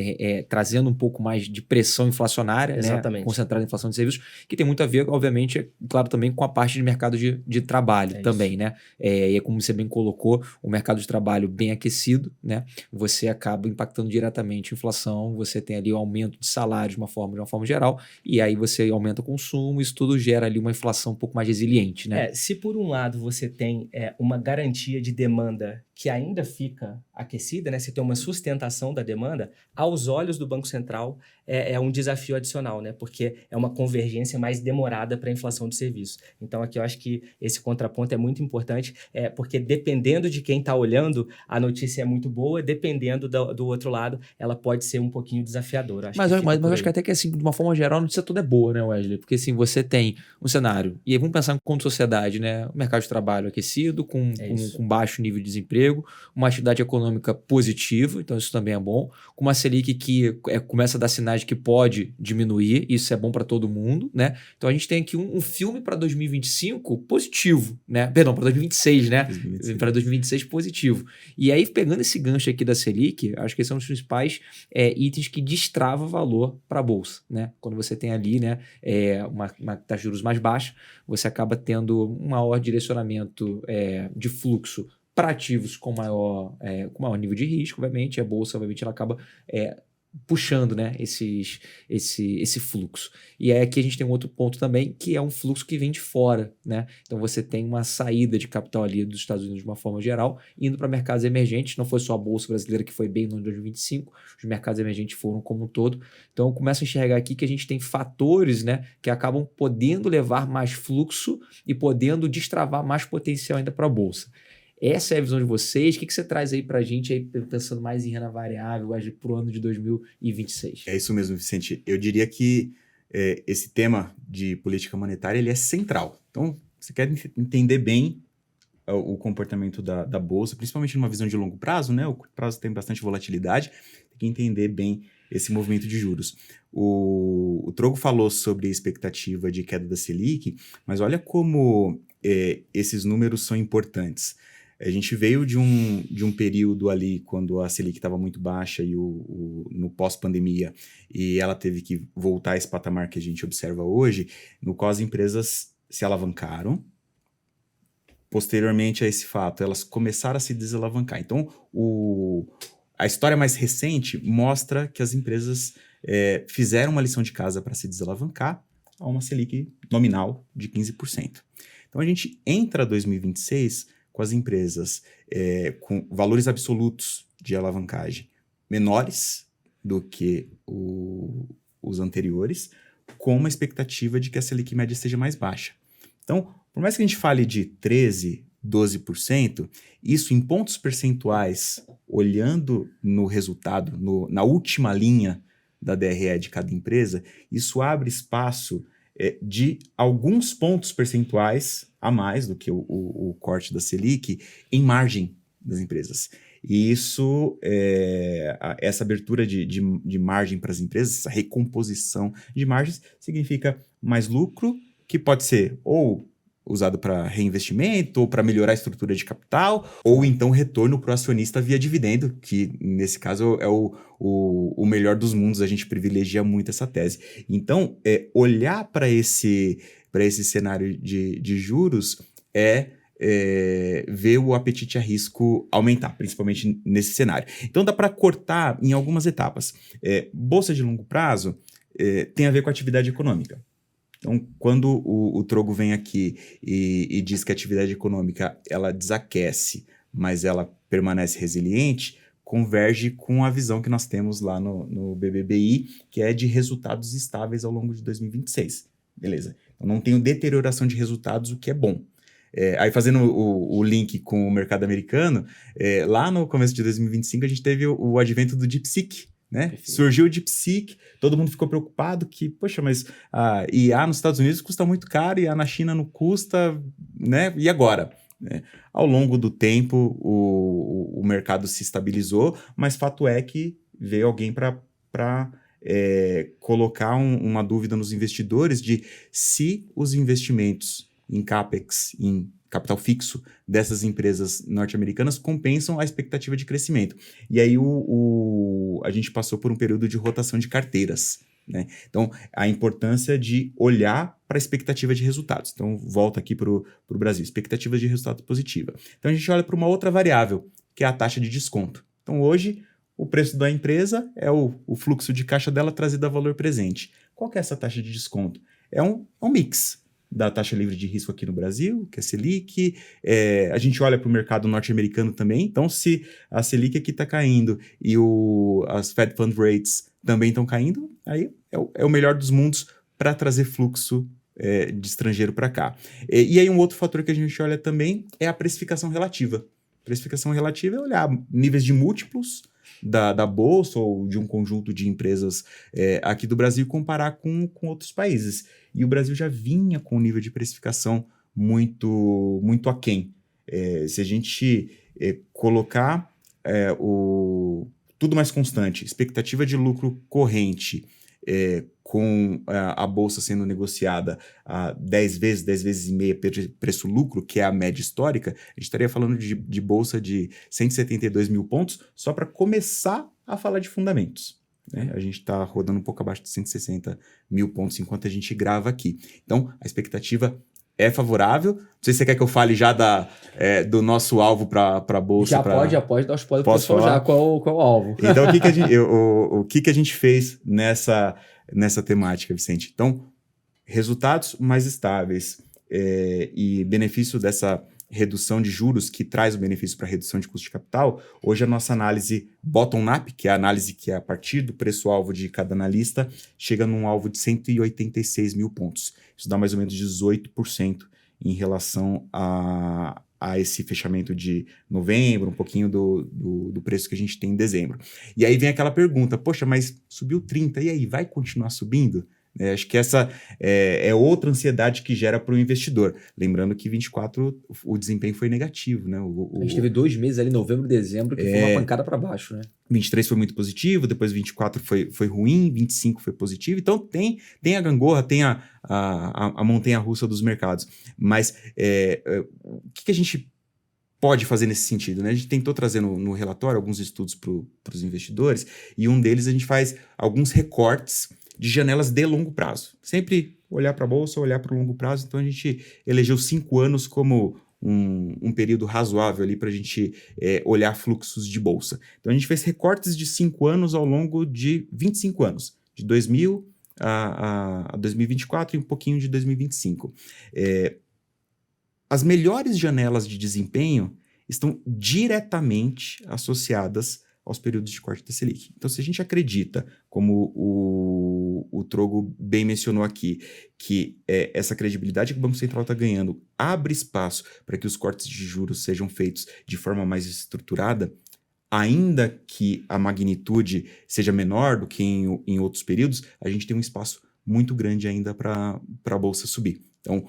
Trazendo um pouco mais de pressão inflacionária, exatamente, né? Concentrada em inflação de serviços, que tem muito a ver, obviamente, claro, também com a parte de mercado de trabalho também, isso, né? E como você bem colocou, o mercado de trabalho bem aquecido, né? Você acaba impactando diretamente a inflação, você tem ali o aumento de salários de uma forma geral, e aí você aumenta o consumo, isso tudo gera ali uma inflação um pouco mais resiliente, né? Se por um lado você tem uma garantia de demanda que ainda fica aquecida, né? Você tem uma sustentação da demanda, aos olhos do Banco Central é um desafio adicional, né? Porque é uma convergência mais demorada para a inflação de serviços. Então aqui eu acho que esse contraponto é muito importante, porque dependendo de quem está olhando, a notícia é muito boa, dependendo do outro lado, ela pode ser um pouquinho desafiadora. Mas eu acho que até que assim, de uma forma geral, a notícia toda é boa, né, Wesley? Porque assim, você tem um cenário, e aí vamos pensar como sociedade, né? O mercado de trabalho aquecido, com baixo nível de desemprego, uma atividade econômica positiva, então isso também é bom, com uma Selic que começa a dar sinais de que pode diminuir, isso é bom para todo mundo, né? Então a gente tem aqui um filme para 2025 positivo, né? Perdão, para 2026, né? Para 2026 positivo. E aí, pegando esse gancho aqui da Selic, acho que esses são os principais itens que destrava valor para a Bolsa, né? Quando você tem ali, né, uma taxa de juros mais baixa, você acaba tendo um maior direcionamento de fluxo para ativos com maior nível de risco, obviamente. A Bolsa, obviamente, ela acaba puxando, né, esse fluxo. E aí aqui a gente tem um outro ponto também, que é um fluxo que vem de fora, né? Então você tem uma saída de capital ali dos Estados Unidos de uma forma geral, indo para mercados emergentes. Não foi só a Bolsa brasileira que foi bem no ano de 2025, os mercados emergentes foram como um todo. Então eu começo a enxergar aqui que a gente tem fatores, né, que acabam podendo levar mais fluxo e podendo destravar mais potencial ainda para a Bolsa. Essa é a visão de vocês. O que você traz aí para a gente, aí, pensando mais em renda variável, para o ano de 2026? É isso mesmo, Vicente. Eu diria que esse tema de política monetária ele é central. Então, você quer entender bem o comportamento da Bolsa, principalmente numa visão de longo prazo, né? O curto prazo tem bastante volatilidade, tem que entender bem esse movimento de juros. O Trogo falou sobre a expectativa de queda da Selic, mas olha como esses números são importantes. A gente veio de um período ali quando a Selic estava muito baixa e no pós-pandemia, e ela teve que voltar a esse patamar que a gente observa hoje, no qual as empresas se alavancaram, posteriormente a esse fato, elas começaram a se desalavancar. Então, a história mais recente mostra que as empresas fizeram uma lição de casa para se desalavancar a uma Selic nominal de 15%. Então, a gente entra 2026 com as empresas com valores absolutos de alavancagem menores do que os anteriores, com uma expectativa de que a Selic média seja mais baixa. Então, por mais que a gente fale de 13%, 12%, isso em pontos percentuais, olhando no resultado, na última linha da DRE de cada empresa, isso abre espaço de alguns pontos percentuais a mais do que o corte da Selic em margem das empresas. E isso, essa abertura de margem para as empresas, essa recomposição de margens, significa mais lucro, que pode ser ou usado para reinvestimento, ou para melhorar a estrutura de capital, ou então retorno para o acionista via dividendo, que nesse caso é o melhor dos mundos, a gente privilegia muito essa tese. Então, olhar para esse cenário de juros ver o apetite a risco aumentar, principalmente nesse cenário. Então, dá para cortar em algumas etapas. Bolsa de longo prazo tem a ver com a atividade econômica. Então, quando o Trogo vem aqui e diz que a atividade econômica ela desaquece, mas ela permanece resiliente, converge com a visão que nós temos lá no BBBI, que é de resultados estáveis ao longo de 2026. Beleza. Então, não tenho deterioração de resultados, o que é bom. Aí, fazendo o link com o mercado americano, lá no começo de 2025, a gente teve o advento do DeepSeek, né? Surgiu o DeepSeek, todo mundo ficou preocupado que, poxa, mas a IA nos Estados Unidos custa muito caro, IA na China não custa, né? E agora? Ao longo do tempo, o mercado se estabilizou, mas fato é que veio alguém para colocar uma dúvida nos investidores de se os investimentos em CAPEX, em capital fixo dessas empresas norte-americanas compensam a expectativa de crescimento. E aí a gente passou por um período de rotação de carteiras, né? Então, a importância de olhar para a expectativa de resultados. Então, volta aqui para o Brasil, expectativa de resultado positiva. Então, a gente olha para uma outra variável, que é a taxa de desconto. Então, hoje, o preço da empresa é o fluxo de caixa dela trazido a valor presente. Qual que é essa taxa de desconto? É um mix da taxa livre de risco aqui no Brasil, que é a Selic. A gente olha para o mercado norte-americano também. Então, se a Selic aqui está caindo e as Fed Fund Rates também estão caindo, aí é o melhor dos mundos para trazer fluxo de estrangeiro para cá. E aí um outro fator que a gente olha também é a precificação relativa. Precificação relativa é olhar níveis de múltiplos da Bolsa ou de um conjunto de empresas aqui do Brasil e comparar com outros países. E o Brasil já vinha com um nível de precificação muito, muito aquém. Se a gente colocar tudo mais constante, expectativa de lucro corrente, com a Bolsa sendo negociada a 10 vezes e meia preço-lucro, que é a média histórica, a gente estaria falando de Bolsa de 172 mil pontos só para começar a falar de fundamentos. Né? A gente está rodando um pouco abaixo de 160 mil pontos enquanto a gente grava aqui. Então, a expectativa é favorável. Não sei se você quer que eu fale já do nosso alvo para a Bolsa. Já pode dar os spoiler para o pessoal já qual é o alvo. Então, o que a gente fez nessa temática, Vicente? Então, resultados mais estáveis e benefício dessa redução de juros que traz o benefício para a redução de custo de capital. Hoje a nossa análise bottom-up, que é a análise que é a partir do preço-alvo de cada analista, chega num alvo de 186 mil pontos. Isso dá mais ou menos 18% em relação a esse fechamento de novembro, um pouquinho do preço que a gente tem em dezembro. E aí vem aquela pergunta, poxa, mas subiu 30, e aí, vai continuar subindo? Acho que essa é outra ansiedade que gera para o investidor. Lembrando que 24 o desempenho foi negativo, né? A gente teve 2 meses ali, novembro e dezembro, que foi uma pancada para baixo, né? 23 foi muito positivo, depois 24 foi ruim, 25 foi positivo. Então tem a gangorra, tem a montanha-russa dos mercados. Mas o que a gente pode fazer nesse sentido, né? A gente tentou trazer no relatório alguns estudos para os investidores, e um deles a gente faz alguns recortes de janelas de longo prazo. Sempre olhar para a Bolsa, olhar para o longo prazo. Então, a gente elegeu 5 anos como um período razoável ali para a gente olhar fluxos de bolsa. Então, a gente fez recortes de 5 anos ao longo de 25 anos, de 2000 a 2024 e um pouquinho de 2025. As melhores janelas de desempenho estão diretamente associadas aos períodos de corte da Selic. Então, se a gente acredita, como o Trogo bem mencionou aqui, que essa credibilidade que o Banco Central está ganhando abre espaço para que os cortes de juros sejam feitos de forma mais estruturada, ainda que a magnitude seja menor do que em outros períodos, a gente tem um espaço muito grande ainda para a Bolsa subir. Então,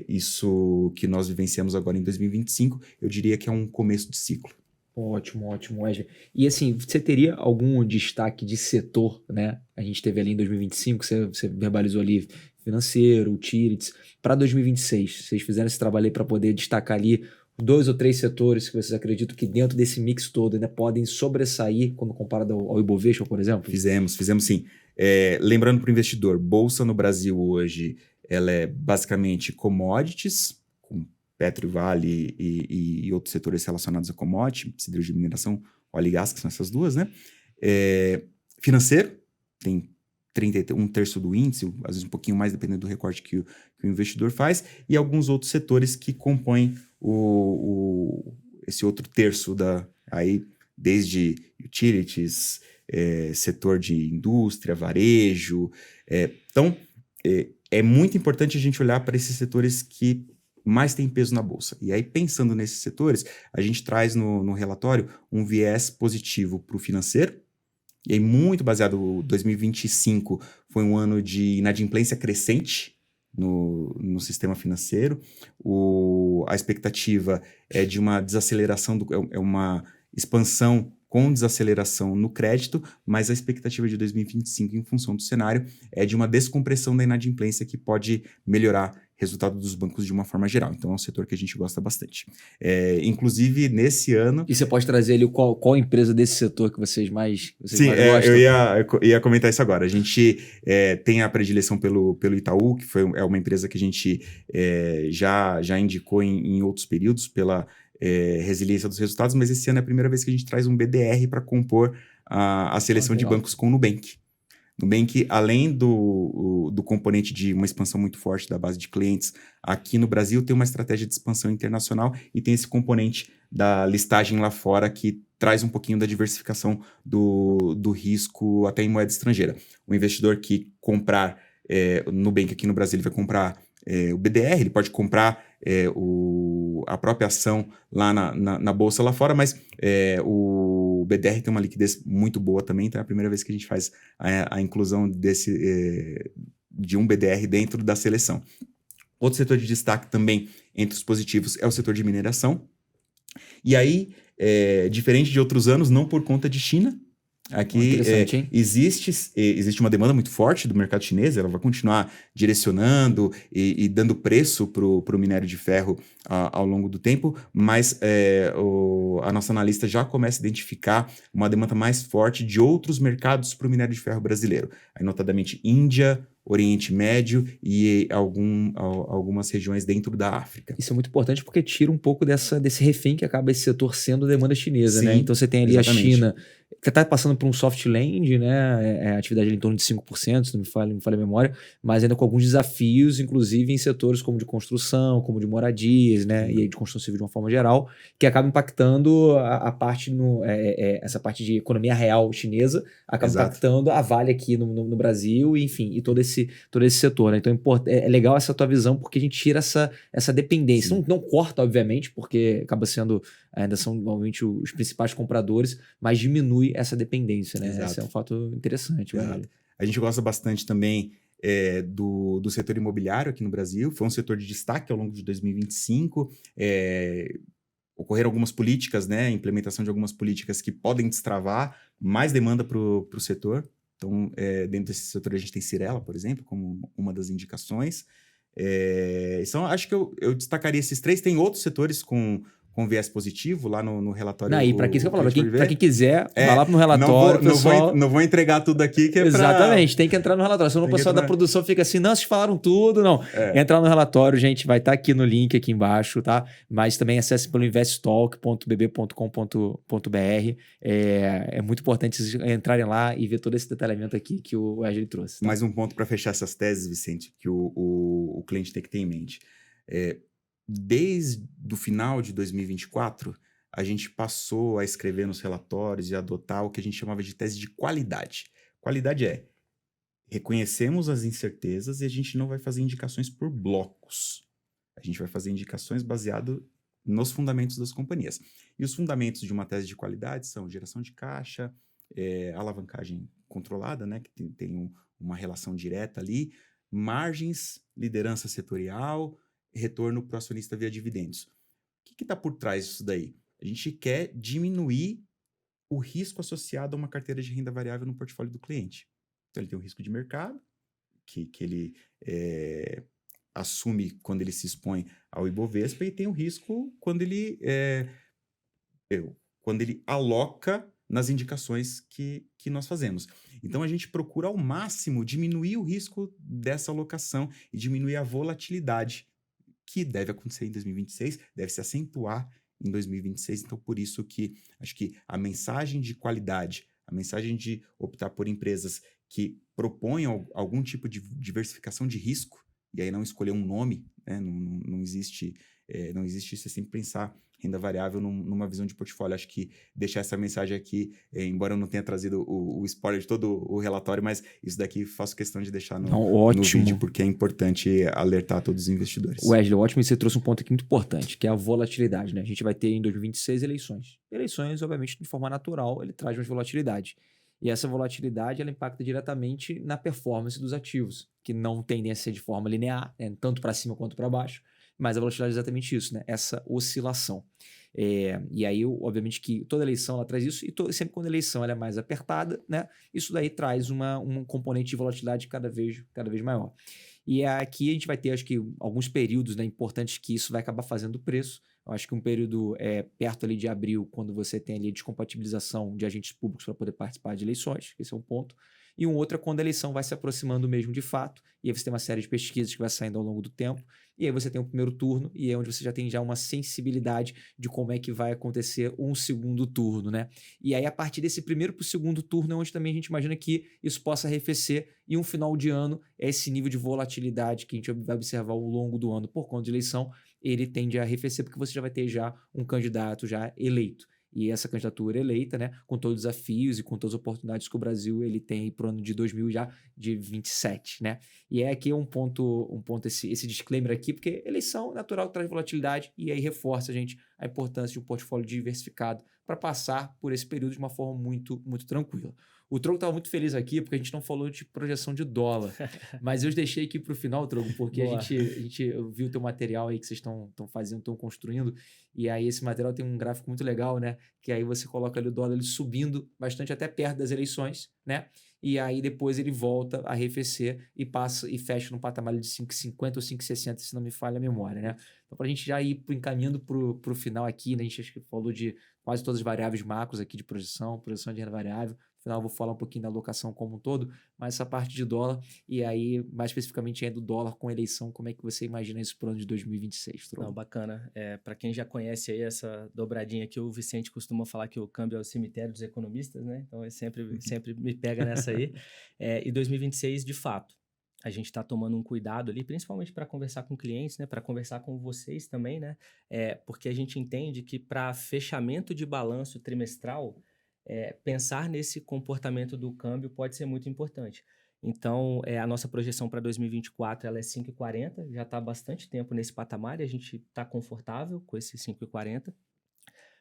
isso que nós vivenciamos agora em 2025, eu diria que é um começo de ciclo. Ótimo, Wesley. E assim, você teria algum destaque de setor, né? A gente teve ali em 2025, você verbalizou ali financeiro, utilities. Para 2026, vocês fizeram esse trabalho aí para poder destacar ali 2 ou 3 setores que vocês acreditam que dentro desse mix todo ainda podem sobressair quando comparado ao Ibovespa, por exemplo? Fizemos sim. Lembrando para o investidor, Bolsa no Brasil hoje, ela é basicamente commodities, com Petro e Vale e outros setores relacionados a commodity, siderurgia de mineração, óleo e gás, que são essas duas, né? Financeiro, tem 1/3 do índice, às vezes um pouquinho mais, dependendo do recorte que o investidor faz, e alguns outros setores que compõem esse outro terço aí, desde utilities, setor de indústria, varejo. Então, é muito importante a gente olhar para esses setores que mais têm peso na Bolsa. E aí, pensando nesses setores, a gente traz no relatório um viés positivo para o financeiro, e aí muito baseado, 2025 foi um ano de inadimplência crescente no sistema financeiro. A expectativa é de uma desaceleração, uma expansão com desaceleração no crédito, mas a expectativa de 2025, em função do cenário, é de uma descompressão da inadimplência que pode melhorar o resultado dos bancos de uma forma geral. Então, é um setor que a gente gosta bastante. Inclusive, nesse ano... E você pode trazer ali qual empresa desse setor que vocês mais Sim, gostam? eu ia comentar isso agora. A gente tem a predileção pelo Itaú, que é uma empresa que a gente já indicou em outros períodos pela resiliência dos resultados, mas esse ano é a primeira vez que a gente traz um BDR para compor a seleção de bancos com o Nubank. Nubank, além do componente de uma expansão muito forte da base de clientes aqui no Brasil, tem uma estratégia de expansão internacional e tem esse componente da listagem lá fora que traz um pouquinho da diversificação do risco até em moeda estrangeira. O investidor que comprar Nubank aqui no Brasil, ele vai comprar o BDR, ele pode comprar a própria ação lá na bolsa lá fora, mas o BDR tem uma liquidez muito boa também, então é a primeira vez que a gente faz a inclusão de um BDR dentro da seleção. Outro setor de destaque também entre os positivos é o setor de mineração. E aí, diferente de outros anos, não por conta de China, aqui existe uma demanda muito forte do mercado chinês, ela vai continuar direcionando e dando preço para o minério de ferro ao longo do tempo, mas a nossa analista já começa a identificar uma demanda mais forte de outros mercados para o minério de ferro brasileiro, aí notadamente Índia, Oriente Médio e algumas regiões dentro da África. Isso é muito importante porque tira um pouco desse refém que acaba esse setor sendo demanda chinesa, Sim, né? Então você tem ali exatamente. A China, que está passando por um soft land, né? A atividade ali em torno de 5%, se não me falha a memória, mas ainda com alguns desafios, inclusive em setores como de construção, como de moradias, né? E aí de construção civil de uma forma geral, que acaba impactando a parte essa parte de economia real chinesa, acaba impactando a Vale aqui no Brasil, e, enfim, e todo esse setor, né? Então é legal essa tua visão, porque a gente tira essa dependência. Não corta, obviamente, porque acaba sendo, ainda são normalmente os principais compradores, mas diminui essa dependência, né? Esse é um fato interessante. A gente gosta bastante também do setor imobiliário aqui no Brasil, foi um setor de destaque ao longo de 2025, ocorreram algumas políticas, né? Implementação de algumas políticas que podem destravar mais demanda para o setor. Então, dentro desse setor a gente tem Cyrela, por exemplo, como uma das indicações. Então, acho que eu destacaria esses três. Tem outros setores com com viés positivo lá no relatório. Não, e para isso que eu falo, cliente para quem quiser, vai lá no relatório, não vou entregar tudo aqui que é Exatamente, tem que entrar no relatório. Senão o pessoal da produção fica assim, não, vocês falaram tudo, não. Entrar no relatório, gente, vai estar aqui no link aqui embaixo, tá? Mas também acesse pelo investtalk.bb.com.br. É muito importante vocês entrarem lá e ver todo esse detalhamento aqui que o Wesley trouxe. Tá? Mais um ponto para fechar essas teses, Vicente, que o cliente tem que ter em mente. Desde o final de 2024, a gente passou a escrever nos relatórios e adotar o que a gente chamava de tese de qualidade. Qualidade reconhecemos as incertezas e a gente não vai fazer indicações por blocos. A gente vai fazer indicações baseado nos fundamentos das companhias. E os fundamentos de uma tese de qualidade são geração de caixa, alavancagem controlada, né, que tem uma relação direta ali, margens, liderança setorial, retorno para o acionista via dividendos. O que está por trás disso daí? A gente quer diminuir o risco associado a uma carteira de renda variável no portfólio do cliente. Então, ele tem um risco de mercado, que ele assume quando ele se expõe ao Ibovespa, e tem um risco quando ele aloca nas indicações que nós fazemos. Então, a gente procura ao máximo diminuir o risco dessa alocação e diminuir a volatilidade que deve acontecer em 2026, deve se acentuar em 2026. Então, por isso que acho que a mensagem de qualidade, a mensagem de optar por empresas que proponham algum tipo de diversificação de risco, e aí não escolher um nome, né? Não existe isso, é sempre pensar renda variável numa visão de portfólio. Acho que deixar essa mensagem aqui, embora eu não tenha trazido o spoiler de todo o relatório, mas isso daqui faço questão de deixar no vídeo, porque é importante alertar todos os investidores. Wesley, ótimo, e você trouxe um ponto aqui muito importante, que é a volatilidade, né? A gente vai ter em 2026 eleições. Eleições, obviamente, de forma natural, ele traz mais volatilidade. E essa volatilidade, ela impacta diretamente na performance dos ativos, que não tendem a ser de forma linear, né? Tanto para cima quanto para baixo. Mas a volatilidade é exatamente isso, né? Essa oscilação. E aí, obviamente, que toda eleição ela traz isso, e sempre quando a eleição ela é mais apertada, né? Isso daí traz um componente de volatilidade cada vez maior. E aqui a gente vai ter, acho que, alguns períodos, né, importantes que isso vai acabar fazendo o preço. Eu acho que um período perto ali de abril, quando você tem ali a descompatibilização de agentes públicos para poder participar de eleições, esse é um ponto. E um outro é quando a eleição vai se aproximando mesmo de fato, e aí você tem uma série de pesquisas que vai saindo ao longo do tempo, e aí você tem o primeiro turno, e é onde você já tem uma sensibilidade de como é que vai acontecer um segundo turno, né? E aí, a partir desse primeiro para o segundo turno, é onde também a gente imagina que isso possa arrefecer, e um final de ano é esse nível de volatilidade que a gente vai observar ao longo do ano por conta de eleição, ele tende a arrefecer, porque você já vai ter já um candidato já eleito. E essa candidatura eleita, né, com todos os desafios e com todas as oportunidades que o Brasil ele tem para o ano de 2027, né? E aqui um ponto esse disclaimer aqui, porque eleição natural traz volatilidade, e aí reforça, gente, a importância de um portfólio diversificado para passar por esse período de uma forma muito, muito tranquila. O Trogo estava muito feliz aqui, porque a gente não falou de projeção de dólar, mas eu deixei aqui para o final, Trogo, porque eu vi o teu material aí que vocês estão construindo, e aí esse material tem um gráfico muito legal, né? Que aí você coloca ali o dólar ele subindo bastante até perto das eleições, né? E aí depois ele volta a arrefecer e passa e fecha no patamar de 5,50 ou 5,60, se não me falha a memória, né? Então, para a gente já ir encaminhando para o final aqui, né? A gente acho que falou de quase todas as variáveis macros aqui de projeção de renda variável. No final eu vou falar um pouquinho da alocação como um todo, mas essa parte de dólar, e aí mais especificamente do dólar com eleição, como é que você imagina esse plano de 2026? Não, bacana. Para quem já conhece aí essa dobradinha aqui, o Vicente costuma falar que o câmbio é o cemitério dos economistas, né? Então, ele sempre me pega nessa aí. E 2026, de fato, a gente está tomando um cuidado ali, principalmente para conversar com clientes, né? Para conversar com vocês também, né? Porque a gente entende que para fechamento de balanço trimestral, pensar nesse comportamento do câmbio pode ser muito importante. Então, a nossa projeção para 2024 ela é 5,40, já está há bastante tempo nesse patamar e a gente está confortável com esse 5,40.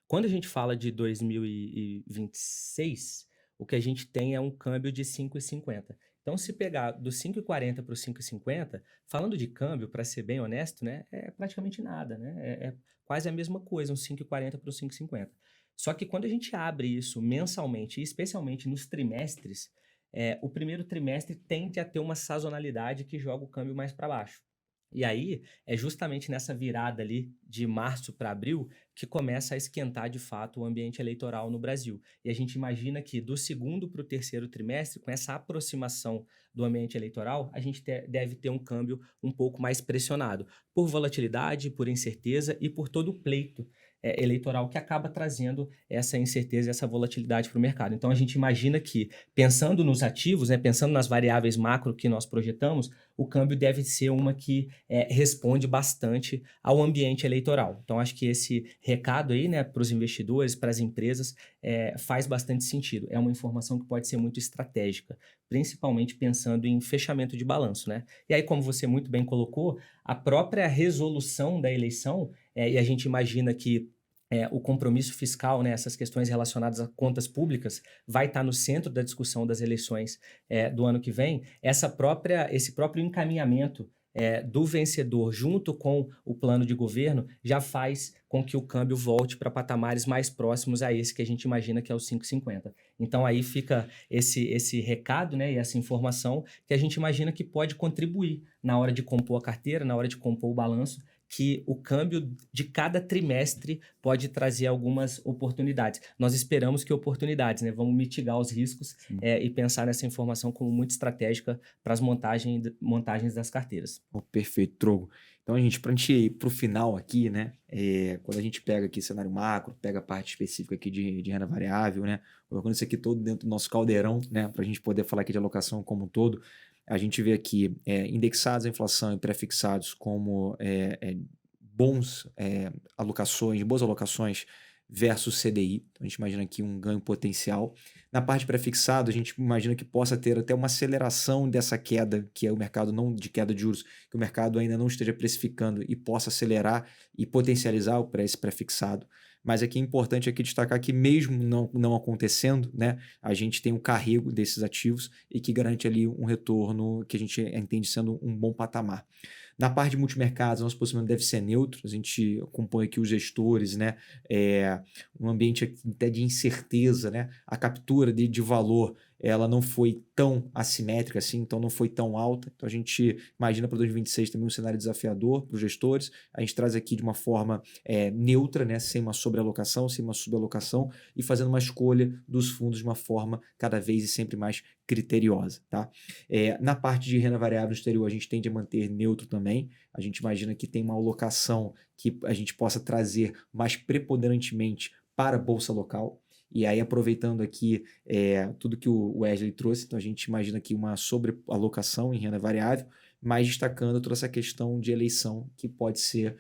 Quando a gente fala de 2026, o que a gente tem é um câmbio de 5,50. Então, se pegar do 5,40 para o 5,50, falando de câmbio, para ser bem honesto, né, é praticamente nada, né? É quase a mesma coisa, um 5,40 para o 5,50. Só que quando a gente abre isso mensalmente, e especialmente nos trimestres, o primeiro trimestre tende a ter uma sazonalidade que joga o câmbio mais para baixo. E aí, é justamente nessa virada ali de março para abril que começa a esquentar de fato o ambiente eleitoral no Brasil. E a gente imagina que do segundo para o terceiro trimestre, com essa aproximação do ambiente eleitoral, a gente deve ter um câmbio um pouco mais pressionado por volatilidade, por incerteza e por todo o pleito eleitoral que acaba trazendo essa incerteza e essa volatilidade para o mercado. Então, a gente imagina que, pensando nos ativos, né, pensando nas variáveis macro que nós projetamos, o câmbio deve ser uma que responde bastante ao ambiente eleitoral. Então, acho que esse recado aí, né, para os investidores, para as empresas, faz bastante sentido. É uma informação que pode ser muito estratégica, principalmente pensando em fechamento de balanço, né? E aí, como você muito bem colocou, a própria resolução da eleição, e a gente imagina que o compromisso fiscal, né, essas questões relacionadas a contas públicas, vai estar no centro da discussão das eleições do ano que vem. Esse próprio encaminhamento do vencedor junto com o plano de governo já faz com que o câmbio volte para patamares mais próximos a esse que a gente imagina que é o 5,50. Então aí fica esse recado, né, e essa informação que a gente imagina que pode contribuir na hora de compor a carteira, na hora de compor o balanço, que o câmbio de cada trimestre pode trazer algumas oportunidades. Nós esperamos que oportunidades, né? Vamos mitigar os riscos e pensar nessa informação como muito estratégica para as montagens das carteiras. Perfeito, Trogo. Então, para a gente ir para o final aqui, né? Quando a gente pega aqui cenário macro, pega a parte específica aqui de renda variável, né? Colocando isso aqui todo dentro do nosso caldeirão, né? Para a gente poder falar aqui de alocação como um todo, a gente vê aqui indexados à inflação e pré-fixados como boas alocações versus CDI. Então, a gente imagina aqui um ganho potencial. Na parte pré-fixado, a gente imagina que possa ter até uma aceleração dessa queda, que é o mercado não de queda de juros, que o mercado ainda não esteja precificando e possa acelerar e potencializar esse pré-fixado. Mas aqui é importante aqui destacar que mesmo não acontecendo, né, a gente tem um carrego desses ativos e que garante ali um retorno que a gente entende sendo um bom patamar. Na parte de multimercados, nosso posicionamento deve ser neutro, a gente acompanha aqui os gestores, né, um ambiente até de incerteza, né, a captura de valor ela não foi tão assimétrica assim, então não foi tão alta. Então a gente imagina para 2026 também um cenário desafiador para os gestores. A gente traz aqui de uma forma neutra, né, sem uma sobrealocação, sem uma subalocação e fazendo uma escolha dos fundos de uma forma cada vez e sempre mais criteriosa. Tá? Na parte de renda variável no exterior, a gente tende a manter neutro também. A gente imagina que tem uma alocação que a gente possa trazer mais preponderantemente para a bolsa local. E aí, aproveitando aqui tudo que o Wesley trouxe, então a gente imagina aqui uma sobrealocação em renda variável, mas destacando toda essa questão de eleição, que pode ser,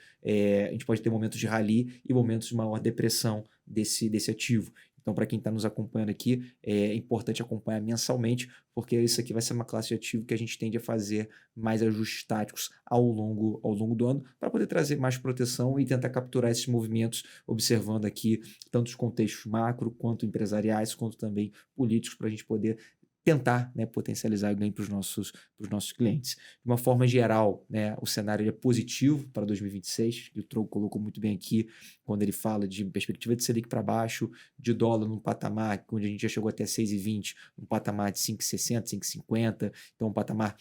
a gente pode ter momentos de rally e momentos de maior depressão desse ativo. Então, para quem está nos acompanhando aqui, é importante acompanhar mensalmente, porque isso aqui vai ser uma classe de ativo que a gente tende a fazer mais ajustes táticos ao longo do ano, para poder trazer mais proteção e tentar capturar esses movimentos, observando aqui tanto os contextos macro, quanto empresariais, quanto também políticos, para a gente poder tentar, né, potencializar o ganho para os nossos clientes. De uma forma geral, né, o cenário é positivo para 2026, que o Trogo colocou muito bem aqui, quando ele fala de perspectiva de Selic para baixo, de dólar num patamar onde a gente já chegou até 6,20, um patamar de 5,60, 5,50, então um patamar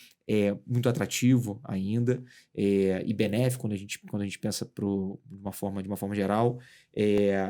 muito atrativo ainda e benéfico quando a gente pensa de uma forma geral.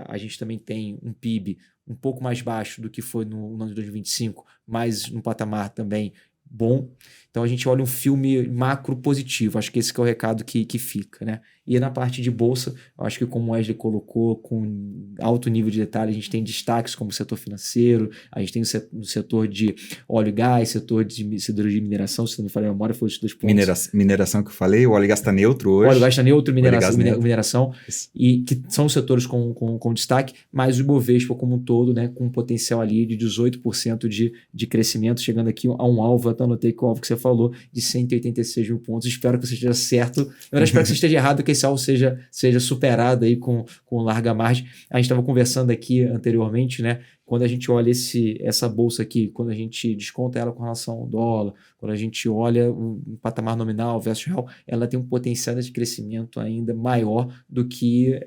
A gente também tem um PIB um pouco mais baixo do que foi no ano de 2025, mas num patamar também bom. Então a gente olha um filme macro positivo, acho que esse que é o recado que fica, né? E na parte de bolsa, eu acho que como o Wesley colocou, com alto nível de detalhe, a gente tem destaques como o setor financeiro, a gente tem o setor de óleo e gás, setor de siderurgia e mineração, se não me falha a memória, foi os dois pontos. Mineração que eu falei, o óleo e gás está neutro hoje. O óleo e gás está neutro, mineração e que são os setores com destaque, mas o Ibovespa como um todo, né, com um potencial ali de 18% de crescimento, chegando aqui a um alvo, até anotei que o alvo que você falou, de 186 mil pontos. Espero que você esteja certo. Eu espero que você esteja errado, que esse alvo seja superado aí com larga margem. A gente estava conversando aqui anteriormente, né, quando a gente olha essa bolsa aqui, quando a gente desconta ela com relação ao dólar, quando a gente olha um patamar nominal versus real, ela tem um potencial de crescimento ainda maior do que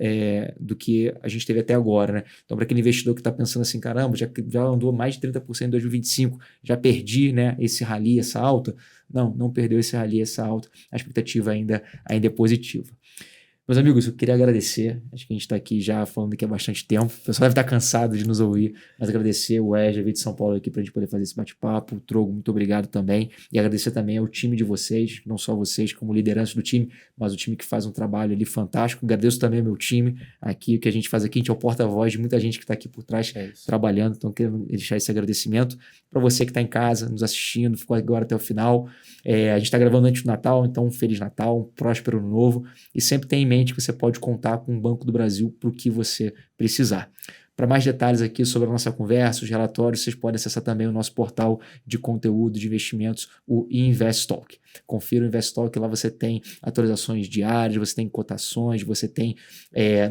a gente teve até agora, né? Então, para aquele investidor que está pensando assim, caramba, já andou mais de 30% em 2025, já perdi, né, esse rally, essa alta. Não perdeu esse rally, essa alta. A expectativa ainda é positiva. Meus amigos, eu queria agradecer. Acho que a gente está aqui já falando aqui há bastante tempo. O pessoal deve estar cansado de nos ouvir, mas agradecer o Wesley, veio de São Paulo aqui para a gente poder fazer esse bate-papo. O Trogo, muito obrigado também. E agradecer também ao time de vocês, não só vocês como liderança do time, mas o time que faz um trabalho ali fantástico. Agradeço também ao meu time aqui, o que a gente faz aqui. A gente é o porta-voz de muita gente que está aqui por trás trabalhando. Então, quero deixar esse agradecimento para você que está em casa, nos assistindo, ficou agora até o final. A gente está gravando antes do Natal, então um Feliz Natal, um próspero Ano Novo. E sempre tenha em mente que você pode contar com o Banco do Brasil para o que você precisar. Para mais detalhes aqui sobre a nossa conversa, os relatórios, vocês podem acessar também o nosso portal de conteúdo de investimentos, o Investalk. Confira o Investalk, lá você tem atualizações diárias, você tem cotações, você tem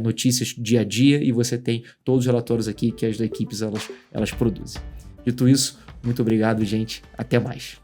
notícias dia a dia e você tem todos os relatórios aqui que as equipes elas produzem. Dito isso, muito obrigado, gente. Até mais.